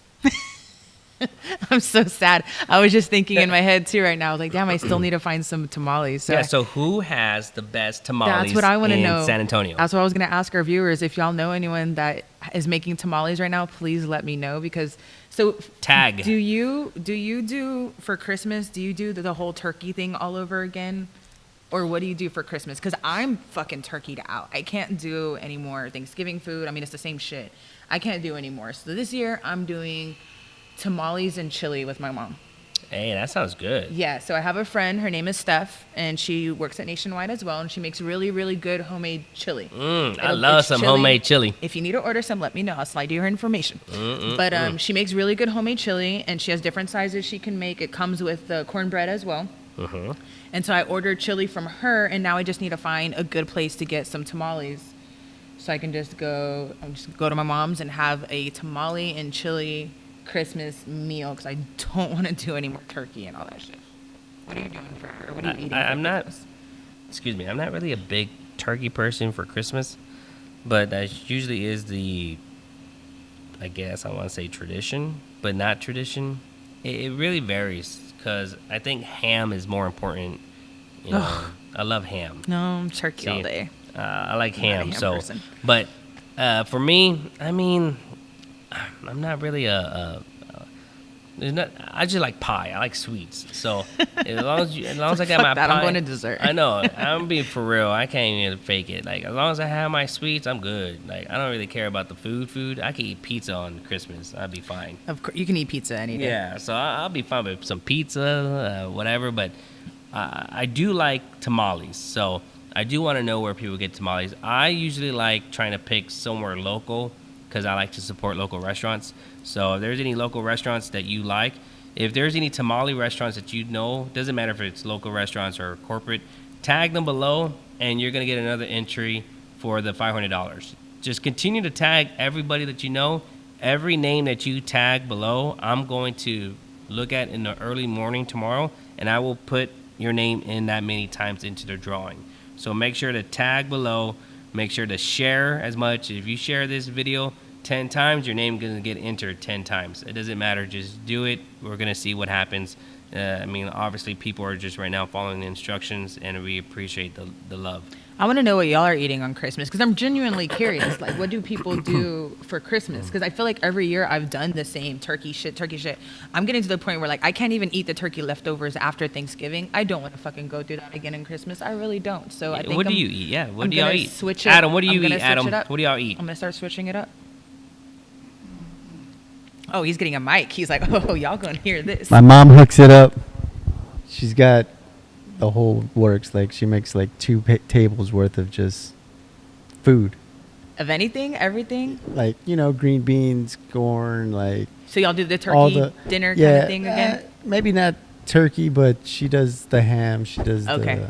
I'm so sad. I was just thinking in my head too right now. I was like, damn, I still need to find some tamales. So Yeah. So who has the best tamales? that's what I want to in know. San Antonio. That's what I was going to ask our viewers. If y'all know anyone that is making tamales right now, please let me know. Because so Tag. Do you do for Christmas? Do you do the whole turkey thing all over again? Or what do you do for Christmas? Because I'm fucking turkeyed out. I can't do any more Thanksgiving food. I mean, it's the same shit. I can't do anymore. So this year I'm doing tamales and chili with my mom. Hey, that sounds good. Yeah, so I have a friend. Her name is Steph, and she works at Nationwide as well, and she makes really, really good homemade chili. I love It's some homemade chili. If you need to order some, let me know. I'll slide you her information. But she makes really good homemade chili, and she has different sizes she can make. It comes with the cornbread as well. And so I ordered chili from her, and now I just need to find a good place to get some tamales. So I can just go to my mom's and have a tamale and chili Christmas meal, because I don't want to do any more turkey and all that shit. What are you doing for her? What are you eating? I'm not really a big turkey person for Christmas, but that usually is the, I guess I want to say tradition, but not tradition. It really varies, because I think ham is more important. You know, I love ham. No, turkey all day. I like I'm not a ham, ham so. person. But for me, I mean, I'm not really I just like pie. I like sweets. So as long as I got Fuck my that, pie, I'm going to dessert. I know. I'm being for real. I can't even fake it. Like, as long as I have my sweets, I'm good. Like, I don't really care about the food. I can eat pizza on Christmas. I'd be fine. Of course, you can eat pizza any day. Yeah, so I'll be fine with some pizza, whatever. But I do like tamales. So I do want to know where people get tamales. I usually like trying to pick somewhere local, because I like to support local restaurants. So if there's any local restaurants that you like, if there's any tamale restaurants that you know, doesn't matter if it's local restaurants or corporate, tag them below, and you're going to get another entry for the $500. Just continue to tag everybody that you know. Every name that you tag below, I'm going to look at in the early morning tomorrow, and I will put your name in that many times into the drawing. So make sure to tag below. Make sure to share as much. If you share this video 10 times, your name is going to get entered 10 times. It doesn't matter. Just do it. We're going to see what happens. I mean, obviously, people are just right now following the instructions, and we appreciate the love. I want to know what y'all are eating on Christmas, because I'm genuinely curious. Like, what do people do for Christmas? Because I feel like every year I've done the same turkey shit. I'm getting to the point where, like, I can't even eat the turkey leftovers after Thanksgiving. I don't want to fucking go through that again in Christmas. I really don't. So I think What do you eat? Yeah, what I'm do y'all gonna eat? switch it. Adam, what do I'm you gonna eat, switch Adam? it up. What do y'all eat? I'm going to start switching it up. Oh, he's getting a mic. He's like, oh, y'all going to hear this. My mom hooks it up. She's got the whole works. Like, she makes like 2 tables worth of just food. Of anything? Everything? Like, you know, green beans, corn, like So y'all do the all turkey the dinner kind of thing again? Maybe not turkey, but she does the ham. She does Okay. the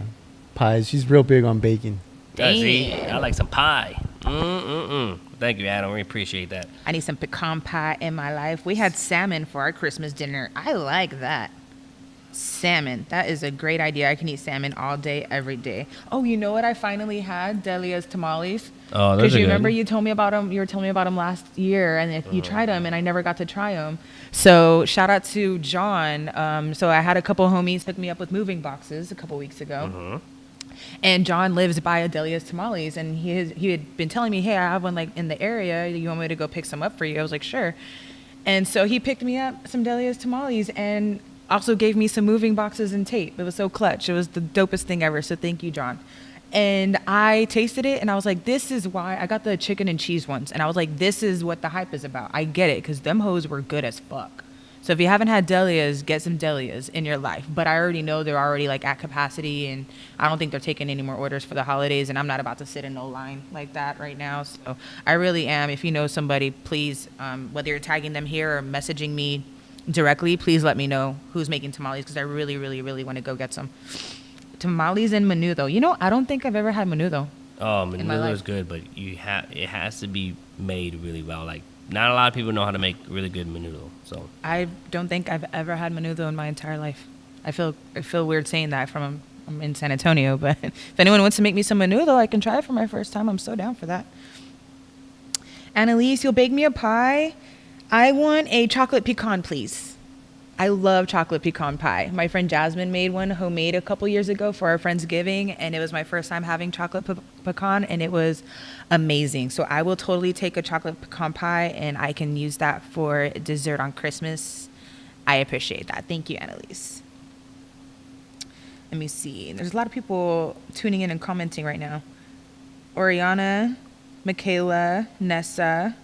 pies. She's real big on bacon. See, Damn. I like some pie. Thank you, Adam. We appreciate that. I need some pecan pie in my life. We had salmon for our Christmas dinner. I like that. Salmon. That is a great idea. I can eat salmon all day, every day. Oh, you know what? I finally had Delia's tamales. Oh, those Because are you good. remember you told me about them. You were telling me about them last year, and if you tried them, and I never got to try them. So shout out to John. So I had a couple homies hook me up with moving boxes a couple weeks ago. And John lives by Adelia's Tamales, and he had been telling me, hey, I have one like in the area. You want me to go pick some up for you? I was like, sure. And so he picked me up some Delia's Tamales and also gave me some moving boxes and tape. It was so clutch. It was the dopest thing ever. So thank you, John. And I tasted it, and I was like, this is why I got the chicken and cheese ones. And I was like, this is what the hype is about. I get it, because them hoes were good as fuck. So if you haven't had Delia's, get some Delia's in your life. But I already know they're already like at capacity, and I don't think they're taking any more orders for the holidays, and I'm not about to sit in no line like that right now. So I really am. If you know somebody, please, whether you're tagging them here or messaging me directly, please let me know who's making tamales, because I really, really, really want to go get some. Tamales and menudo. You know, I don't think I've ever had menudo. Oh, my menudo life. is good, but it has to be made really well. Like, not a lot of people know how to make really good menudo. So I don't think I've ever had menudo in my entire life. I feel weird saying that I'm in San Antonio, but if anyone wants to make me some menudo, I can try it for my first time. I'm so down for that. Annalise, you'll bake me a pie. I want a chocolate pecan, please. I love chocolate pecan pie. My friend Jasmine made one homemade a couple years ago for our Friendsgiving, and it was my first time having chocolate pecan, and it was amazing. So I will totally take a chocolate pecan pie, and I can use that for dessert on Christmas. I appreciate that. Thank you, Annalise. Let me see. There's a lot of people tuning in and commenting right now. Oriana, Michaela, Nessa,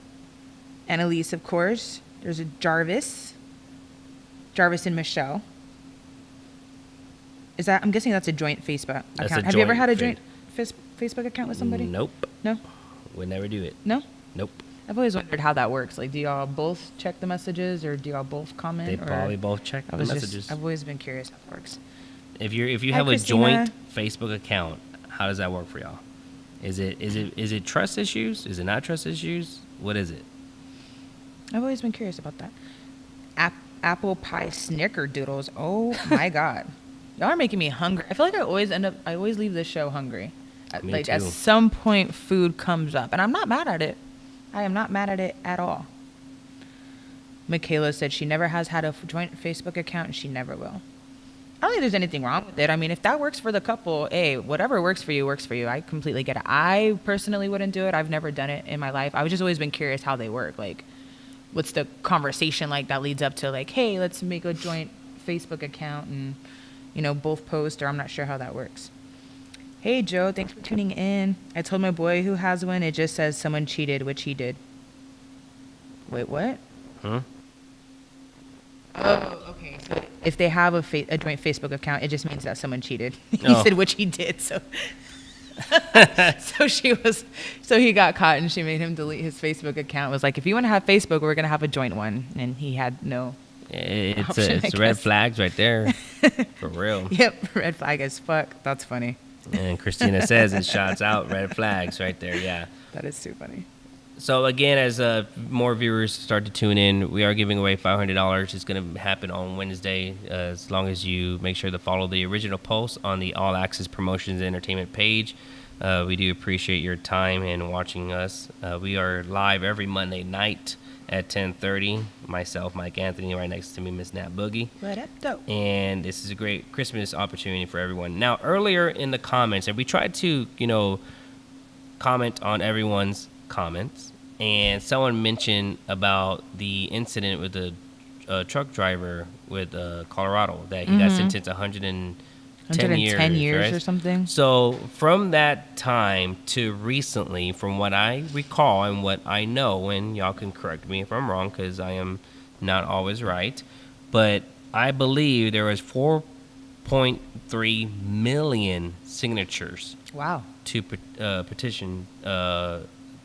Annalise, of course. There's a Jarvis and Michelle. Is that? I'm guessing that's a joint Facebook account. Have you ever had a joint Facebook account with somebody? Nope. No. Would never do it. No. Nope. I've always wondered how that works. Like, do y'all both check the messages, or do y'all both comment? They probably both check the messages. I've always been curious how it works. If you Hi, have Christina. a joint Facebook account, how does that work for y'all? Is it trust issues? Is it not trust issues? What is it? I've always been curious about that. Apple pie snickerdoodles. Oh my God. Y'all are making me hungry. I feel like I always leave this show hungry. Me Like too. at some point food comes up, and I'm not mad at it. I am not mad at it at all. Michaela said she never has had a joint Facebook account, and she never will. I don't think there's anything wrong with it. I mean, if that works for the couple, hey, whatever works for you, works for you. I completely get it. I personally wouldn't do it. I've never done it in my life. I've just always been curious how they work. Like, what's the conversation like that leads up to, like, hey, let's make a joint Facebook account and, both post, or I'm not sure how that works. Hey, Joe, thanks for tuning in. I told my boy who has one, it just says someone cheated, which he did. Wait, what? Huh? Oh, okay. So if they have a joint Facebook account, it just means that someone cheated. He Oh. said which he did. So, so he got caught, and she made him delete his Facebook account. It was like, if you want to have Facebook, we're gonna have a joint one, and he had no. It's Option, I red guess. flags right there, for real. Yep, red flag as fuck. That's funny. And Christina says it shots out red flags right there. Yeah. That is too funny. So again, as more viewers start to tune in, we are giving away $500. It's going to happen on Wednesday, as long as you make sure to follow the original post on the All Access Promotions and Entertainment page. We do appreciate your time and watching us. We are live every Monday night at 10:30. Myself, Mike Anthony, right next to me, Miss Nat Boogie. What up, though? And this is a great Christmas opportunity for everyone. Now, earlier in the comments, and we tried to, comment on everyone's comments, and someone mentioned about the incident with the truck driver with Colorado, that he got sentenced 110 years, right? or something. So from that time to recently, from what I recall and what I know, and y'all can correct me if I'm wrong, because I am not always right, but I believe there was 4.3 million signatures Wow. to petition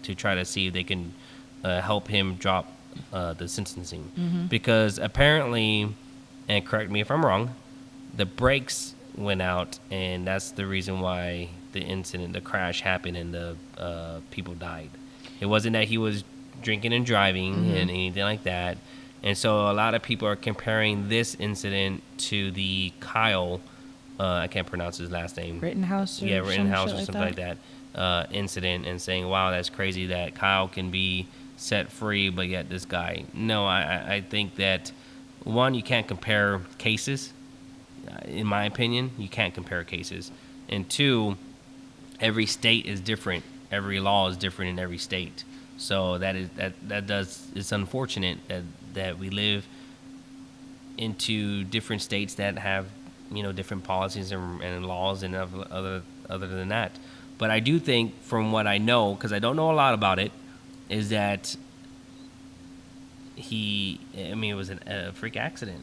to try to see if they can help him drop the sentencing. Because apparently, and correct me if I'm wrong, the brakes went out, and that's the reason why the crash happened, and the people died. It wasn't that he was drinking and driving and anything like that. And so a lot of people are comparing this incident to the Kyle, I can't pronounce his last name. Rittenhouse? Yeah, Rittenhouse or something like that. Incident, and saying, wow, that's crazy that Kyle can be set free, but yet this guy. No, I think that, one, you can't compare cases. In my opinion, you can't compare cases. And two, every state is different. Every law is different in every state. So it's unfortunate that we live into different states that have, different policies and laws and other than that. But I do think, from what I know, because I don't know a lot about it, is that it was a freak accident,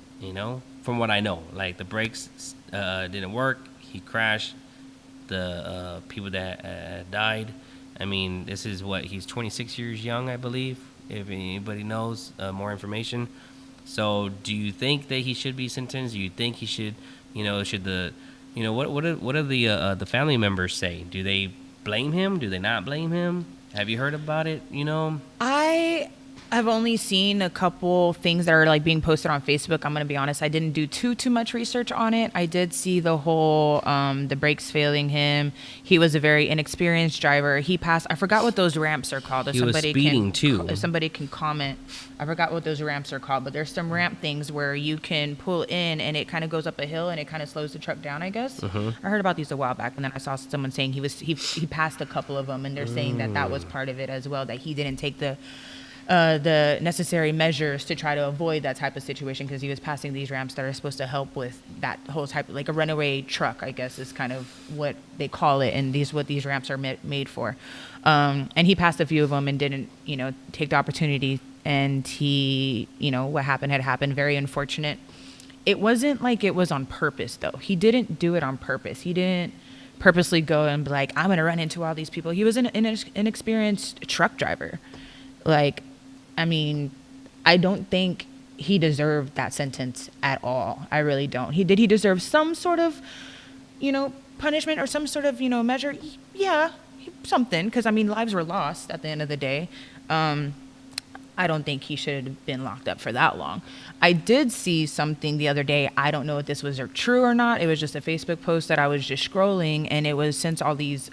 from what I know. Like, the brakes didn't work. He crashed. The people that died. I mean, this is he's 26 years young, I believe, if anybody knows more information. So do you think that he should be sentenced? Do you think he should, should the, what do the family members say? Do they blame him? Do they not blame him? Have you heard about it? I've only seen a couple things that are like being posted on Facebook. I'm gonna be honest, I didn't do too much research on it. I did see the whole the brakes failing him. He was a very inexperienced driver. He passed. I forgot what those ramps are called. If He was speeding, too. If somebody can comment, I forgot what those ramps are called. But there's some ramp things where you can pull in and it kind of goes up a hill and it kind of slows the truck down. I guess I heard about these a while back, and then I saw someone saying he passed a couple of them, and they're saying that was part of it as well. That he didn't take the necessary measures to try to avoid that type of situation because he was passing these ramps that are supposed to help with that whole type of, like a runaway truck, I guess is kind of what they call it, and what these ramps are made for. And he passed a few of them and didn't, take the opportunity, and he, what happened had happened. Very unfortunate. It wasn't like it was on purpose, though. He didn't do it on purpose. He didn't purposely go and be like, I'm going to run into all these people. He was an inexperienced truck driver. Like, I mean, I don't think he deserved that sentence at all. I really don't. Did he deserve some sort of, punishment or some sort of, measure? Yeah, something. Because, I mean, lives were lost at the end of the day. I don't think he should have been locked up for that long. I did see something the other day. I don't know if this was true or not. It was just a Facebook post that I was just scrolling, and it was since all these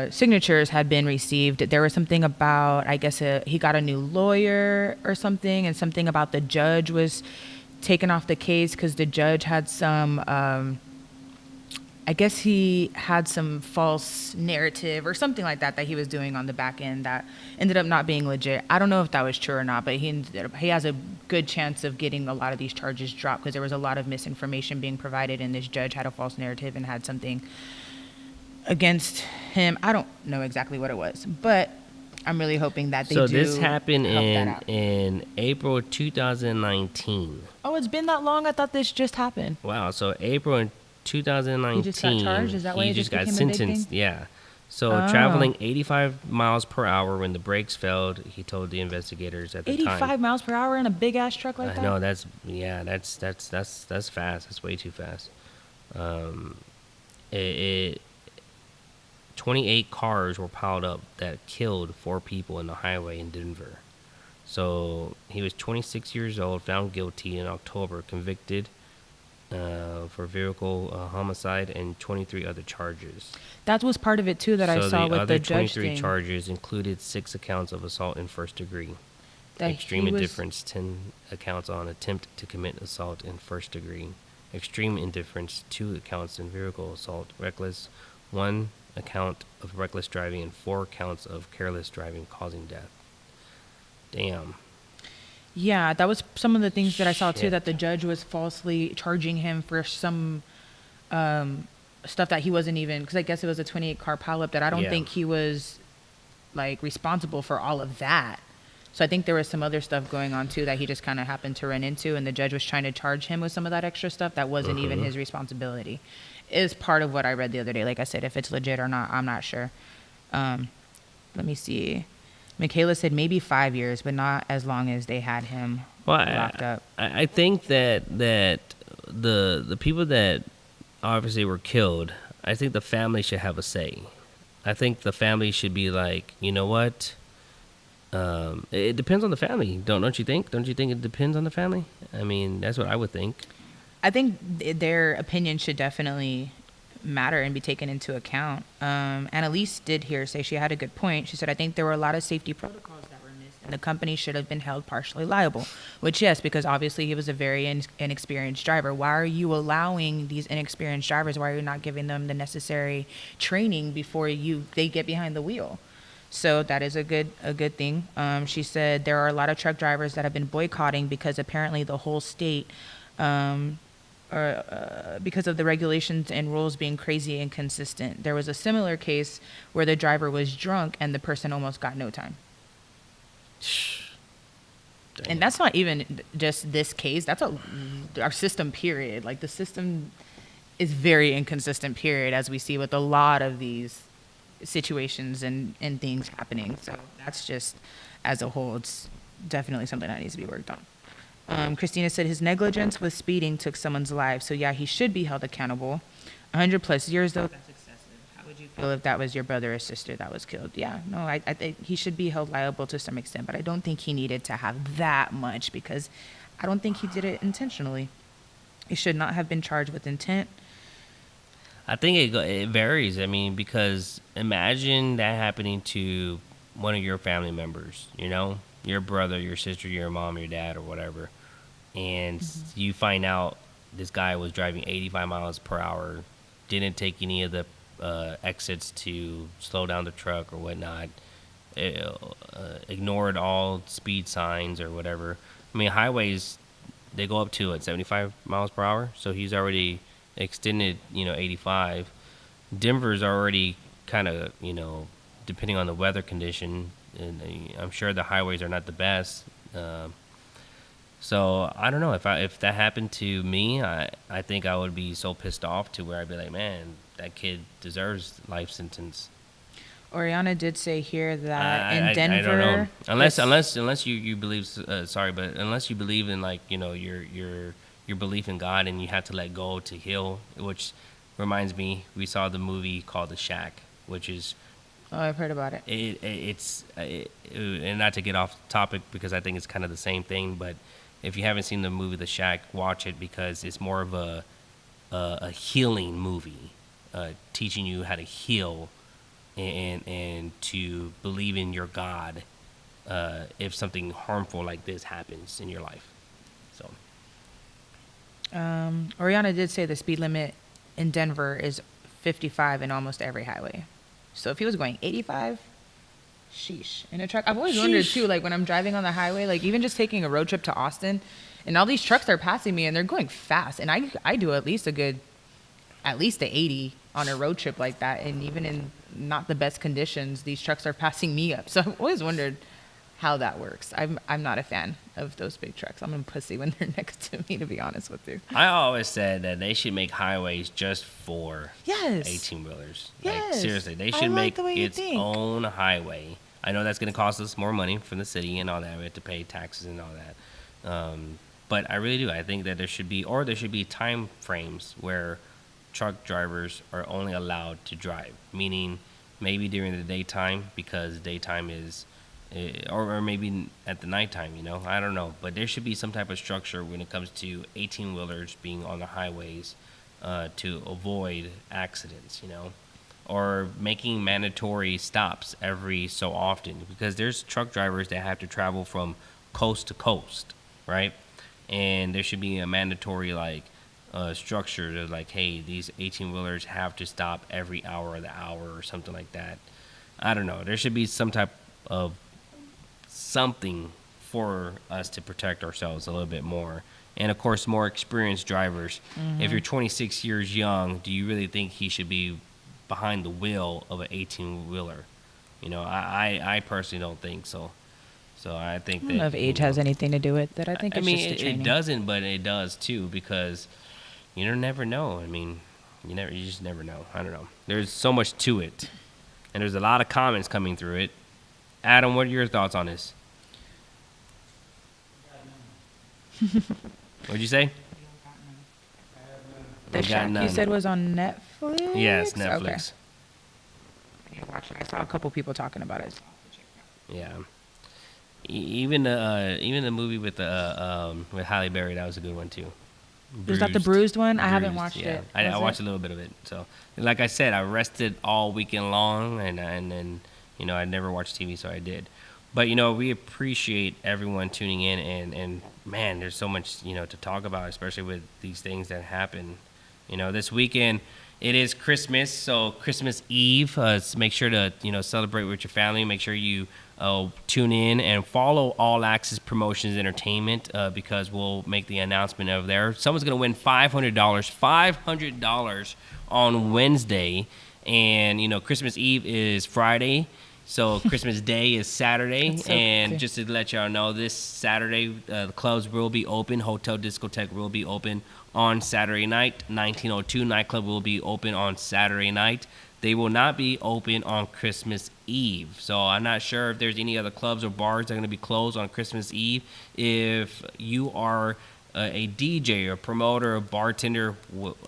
signatures had been received, there was something about, I guess he got a new lawyer or something, and something about the judge was taken off the case because the judge had some, I guess he had some false narrative or something like that he was doing on the back end that ended up not being legit. I don't know if that was true or not, but he has a good chance of getting a lot of these charges dropped because there was a lot of misinformation being provided, and this judge had a false narrative and had something against him. I don't know exactly what it was, but I'm really hoping that they do. So this happened help that out. in April 2019. Oh, it's been that long? I thought this just happened. Wow. So April in 2019. He just got charged? Is that why he it just just got became a big sentenced? thing? Yeah. So Oh. traveling 85 miles per hour when the brakes failed, he told the investigators at the time. 85 miles per hour in a big ass truck like that? I know that's fast. That's way too fast. 28 cars were piled up that killed 4 people in the highway in Denver. So he was 26 years old, found guilty in October, convicted for vehicle homicide and 23 other charges. That was part of it too that I saw with the judge So the other 23 thing. charges included 6 accounts of assault in first degree. That Extreme he was- indifference, 10 accounts on attempt to commit assault in first degree. Extreme indifference, 2 accounts in vehicle assault. Reckless, 1 account of reckless driving, and 4 counts of careless driving causing death. Damn. Yeah, that was some of the things that I saw too, Shit. that the judge was falsely charging him for some stuff that he wasn't even, because I guess it was a 28 car pileup that I don't Yeah. think he was like responsible for all of that. So I think there was some other stuff going on too that he just kind of happened to run into, and the judge was trying to charge him with some of that extra stuff that wasn't even his responsibility. Is part of what I read the other day. Like I said, if it's legit or not, I'm not sure. Let me see. Michaela said maybe 5 years, but not as long as they had him locked up. I think that the people that obviously were killed, I think the family should have a say. I think the family should be like, you know what? It depends on the family, don't you think? Don't you think it depends on the family? I mean, that's what I would think. I think their opinion should definitely matter and be taken into account. Annalise did here say she had a good point. She said, I think there were a lot of safety protocols that were missed, and the company should have been held partially liable. Which, yes, because obviously he was a very inexperienced driver. Why are you allowing these inexperienced drivers? Why are you not giving them the necessary training before they get behind the wheel? So that is a good thing. She said there are a lot of truck drivers that have been boycotting because apparently the whole state, because of the regulations and rules being crazy and inconsistent. There was a similar case where the driver was drunk and the person almost got no time. Damn. And that's not even just this case. That's our system, period. Like, the system is very inconsistent, period, as we see with a lot of these situations and things happening. So that's just, as a whole, it's definitely something that needs to be worked on. Christina said his negligence with speeding took someone's life. So, yeah, he should be held accountable. 100 plus years, though, that's excessive. How would you feel if that was your brother or sister that was killed. Yeah, no, I think he should be held liable to some extent, but I don't think he needed to have that much because I don't think he did it intentionally. He should not have been charged with intent. I think it varies. I mean, because imagine that happening to one of your family members, you know, your brother, your sister, your mom, your dad, or whatever, and you find out this guy was driving 85 miles per hour, didn't take any of the exits to slow down the truck or whatnot, ignored all speed signs or whatever. I mean, highways, they go up to 75 miles per hour, so he's already extended, 85. Denver's already kind of, depending on the weather condition, and I'm sure the highways are not the best. So I don't know if that happened to me, I think I would be so pissed off to where I'd be like, man, that kid deserves life sentence. Oriana did say here that in Denver, I don't know. Unless you believe, but unless you believe in your belief in God and you have to let go to heal, which reminds me, we saw the movie called The Shack, which is. Oh, I've heard about it. And not to get off topic because I think it's kind of the same thing, but if you haven't seen the movie The Shack, watch it because it's more of a healing movie, teaching you how to heal and to believe in your God if something harmful like this happens in your life. So, Oriana did say the speed limit in Denver is 55 in almost every highway. So if he was going 85, sheesh. In a truck, I've always wondered too, like when I'm driving on the highway, like even just taking a road trip to Austin, and all these trucks are passing me and they're going fast, and I do at least the 80 on a road trip like that, and even in not the best conditions, these trucks are passing me up. So I've always wondered how that works. I'm not a fan of those big trucks. I'm a pussy when they're next to me, to be honest with you. I always said that they should make highways just for 18-wheelers. Yes. Like, seriously, they should make its own highway. I know that's going to cost us more money from the city and all that. We have to pay taxes and all that. But I really do. I think that there should be time frames where truck drivers are only allowed to drive, meaning maybe during the daytime because daytime is, or maybe at the nighttime, I don't know. But there should be some type of structure when it comes to 18-wheelers being on the highways to avoid accidents, or making mandatory stops every so often because there's truck drivers that have to travel from coast to coast, right? And there should be a mandatory structure that's like, hey, these 18-wheelers have to stop every hour of the hour or something like that. I don't know. There should be some type of something for us to protect ourselves a little bit more. And, of course, more experienced drivers. Mm-hmm. If you're 26 years young, do you really think he should be behind the wheel of an 18-wheeler? I personally don't think so. So I think that... I don't know if age has anything to do with it. I think it's just the training. It doesn't, but it does, too, because you never know. You just never know. I don't know. There's so much to it. And there's a lot of comments coming through it. Adam, what are your thoughts on this? What'd you say? The Shack you said was on Netflix? Yes, Netflix. Okay. I saw a couple people talking about it. Yeah. Even the movie with Halle Berry, that was a good one too. Was that the Bruised one? I haven't watched it. I watched a little bit of it. So, like I said, I rested all weekend long, and then I never watched TV, so I did. But we appreciate everyone tuning in, and man, there's so much to talk about, especially with these things that happen. This weekend it is Christmas, so Christmas Eve. So make sure to celebrate with your family. Make sure you tune in and follow All Access Promotions Entertainment because we'll make the announcement of there. Someone's gonna win $500 on Wednesday, and Christmas Eve is Friday. So Christmas Day is Saturday, and just to let y'all know, this Saturday the clubs will be open. Hotel Discotheque will be open on Saturday night. 1902 nightclub will be open on Saturday night. They will not be open on Christmas Eve. So I'm not sure if there's any other clubs or bars that are going to be closed on Christmas Eve. If you are a DJ, a promoter, a bartender,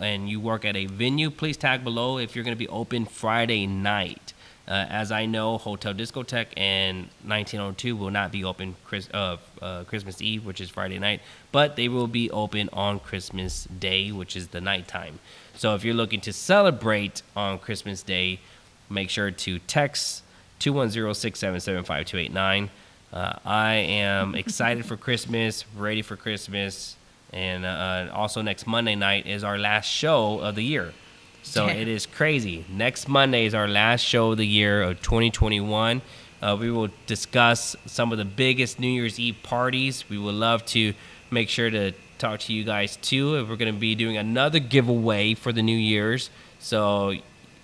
and you work at a venue, please tag below if you're going to be open Friday night. As I know, Hotel Discotheque and 1902 will not be open Christmas Eve, which is Friday night, but they will be open on Christmas Day, which is the nighttime. So if you're looking to celebrate on Christmas Day, make sure to text 210-677-5289. I am excited for Christmas, ready for Christmas, and also next Monday night is our last show of the year. So it is crazy. Next Monday is our last show of the year of 2021. We will discuss some of the biggest New Year's Eve parties. We would love to make sure to talk to you guys too. We're going to be doing another giveaway for the New Year's. So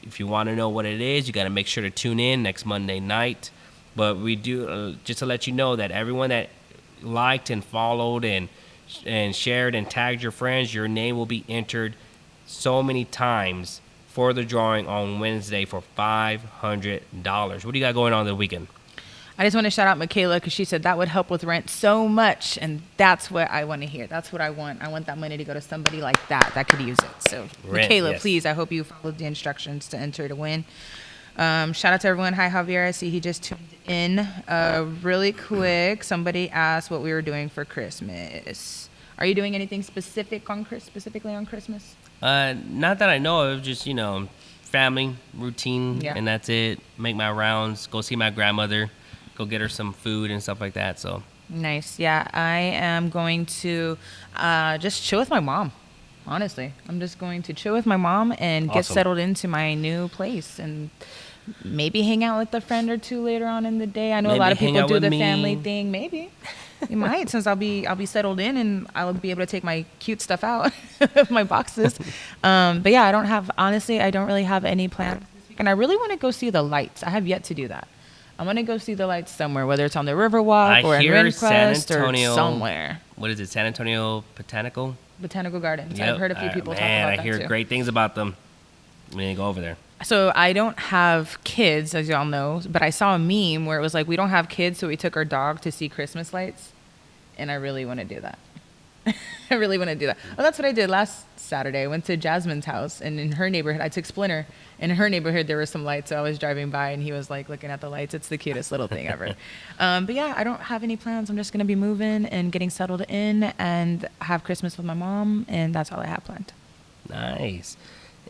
if you want to know what it is, you got to make sure to tune in next Monday night. But we do, just to let you know that everyone that liked and followed and shared and tagged your friends, your name will be entered so many times for the drawing on Wednesday for $500. What do you got going on the weekend? I just want to shout out Michaela because she said that would help with rent so much, and that's what I want to hear. That's what I want. I want that money to go to somebody like that could use it. So, rent, Michaela, yes. Please, I hope you followed the instructions to enter to win. Shout out to everyone. Hi, Javier. I see he just tuned in. Really quick, somebody asked what we were doing for Christmas. Are you doing anything specifically on Christmas? Not that I know of. Just, family, routine, and that's it. Make my rounds, go see my grandmother, go get her some food and stuff like that. So nice. Yeah, I am going to just chill with my mom. Honestly, I'm just going to chill with my mom and get settled into my new place and maybe hang out with a friend or two later on in the day. I know maybe a lot of people do the family thing. Maybe you might, since I'll be settled in and I'll be able to take my cute stuff out of my boxes. But yeah, I don't really have any plans this week, and I really want to go see the lights. I have yet to do that. I want to go see the lights somewhere, whether it's on the Riverwalk or in Rehnquist or somewhere. What is it? San Antonio Botanical Gardens. Yep. I've heard a few people talk about that too. I hear great things about them. We need to go over there. So I don't have kids, as y'all know, but I saw a meme where it was like, we don't have kids, so we took our dog to see Christmas lights. And I really want to do that. I really want to do that. Well, that's what I did last Saturday. I went to Jasmine's house, and in her neighborhood, I took Splinter. In her neighborhood, there were some lights, so I was driving by, and he was like looking at the lights. It's the cutest little thing ever. But yeah, I don't have any plans. I'm just going to be moving and getting settled in and have Christmas with my mom, and that's all I have planned. Nice.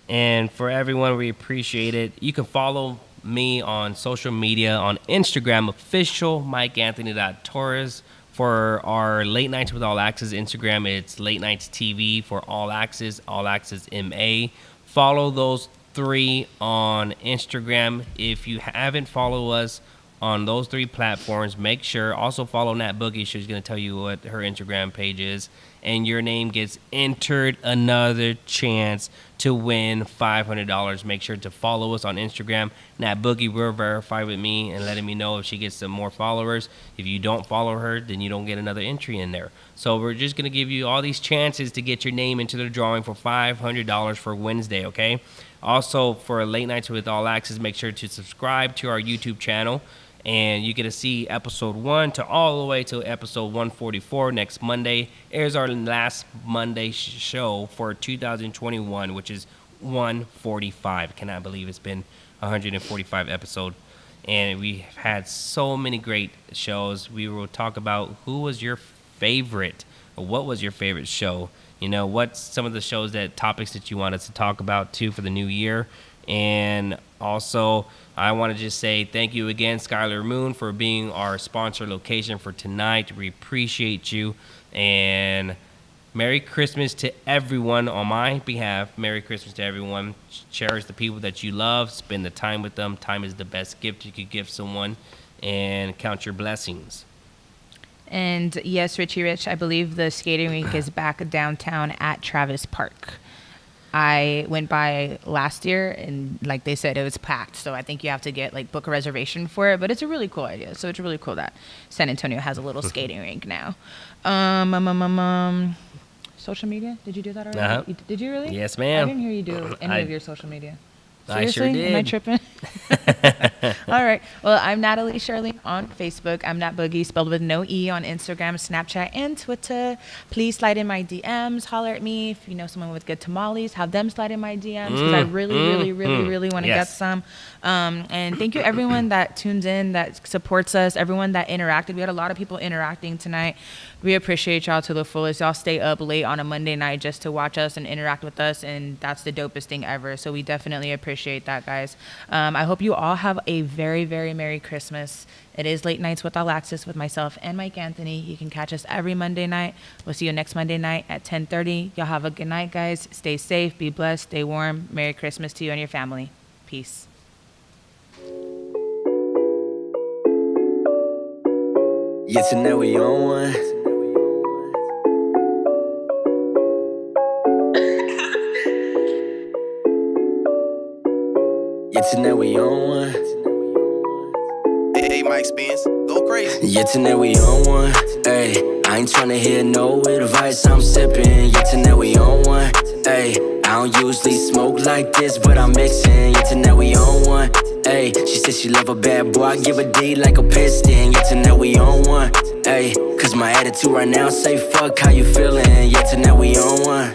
And for everyone, we appreciate it. You can follow me on social media, on Instagram, official MikeAnthony.Torres. For our Late Nights with All Access Instagram, it's Late Nights TV for All Access MA. Follow those 3 on Instagram. If you haven't followed us on those 3 platforms, make sure. Also follow Nat Boogie. She's going to tell you what her Instagram page is. And your name gets entered another chance to win $500. Make sure to follow us on Instagram. Nat Boogie will verify with me and letting me know if she gets some more followers. If you don't follow her, then you don't get another entry in there. So we're just going to give you all these chances to get your name into the drawing for $500 for Wednesday, okay? Also, for Late Nights with All Access, make sure to subscribe to our YouTube channel. And you get to see episode 1 to all the way to episode 144 next Monday. Airs our last Monday show for 2021, which is 145. Cannot believe it's been 145 episodes. And we've had so many great shows. We will talk about who was your favorite, or what was your favorite show. What's some of the topics that you want us to talk about too for the new year. And also, I want to just say thank you again, Skylar Moon, for being our sponsor location for tonight. We appreciate you. And Merry Christmas to everyone on my behalf. Merry Christmas to everyone. Cherish the people that you love. Spend the time with them. Time is the best gift you could give someone. And count your blessings. And yes, Richie Rich, I believe the skating rink is back downtown at Travis Park. I went by last year, and like they said, it was packed. So I think you have to book a reservation for it. But it's a really cool idea. So it's really cool that San Antonio has a little skating rink now. Social media? Did you do that already? Uh-huh. Did you really? Yes, ma'am. I didn't hear you do any of your social media. I sure Seriously? Am I did. tripping? All right. Well, I'm Natalie Shirley on Facebook. I'm Nat Boogie, spelled with no E, on Instagram, Snapchat, and Twitter. Please slide in my DMs. Holler at me if you know someone with good tamales. Have them slide in my DMs because I really want to get Yes. some. And thank you everyone that tunes in, that supports us, everyone that interacted. We had a lot of people interacting tonight. We appreciate y'all to the fullest. Y'all stay up late on a Monday night just to watch us and interact with us, and that's the dopest thing ever. So we definitely appreciate that, guys. I hope you all have a very, very Merry Christmas. It is Late Nights with Alexis with myself and Mike Anthony. You can catch us every Monday night. We'll see you next Monday night at 10:30. Y'all have a good night, guys. Stay safe, be blessed, stay warm. Merry Christmas to you and your family. Peace. Yeah, tonight we on one. Yeah, tonight we on one. Hey, Mike Spence, go crazy. Yeah, tonight we on one. Ayy, I ain't tryna hear no advice, I'm sipping. Yeah, tonight we on one. Ayy, I don't usually smoke like this, but I'm mixing. Yeah, tonight we on one. Ayy, she said she love a bad boy, I give a D like a piston. Yeah, tonight we on one. Ayy, cause my attitude right now say fuck how you feeling. Yeah, tonight we on one.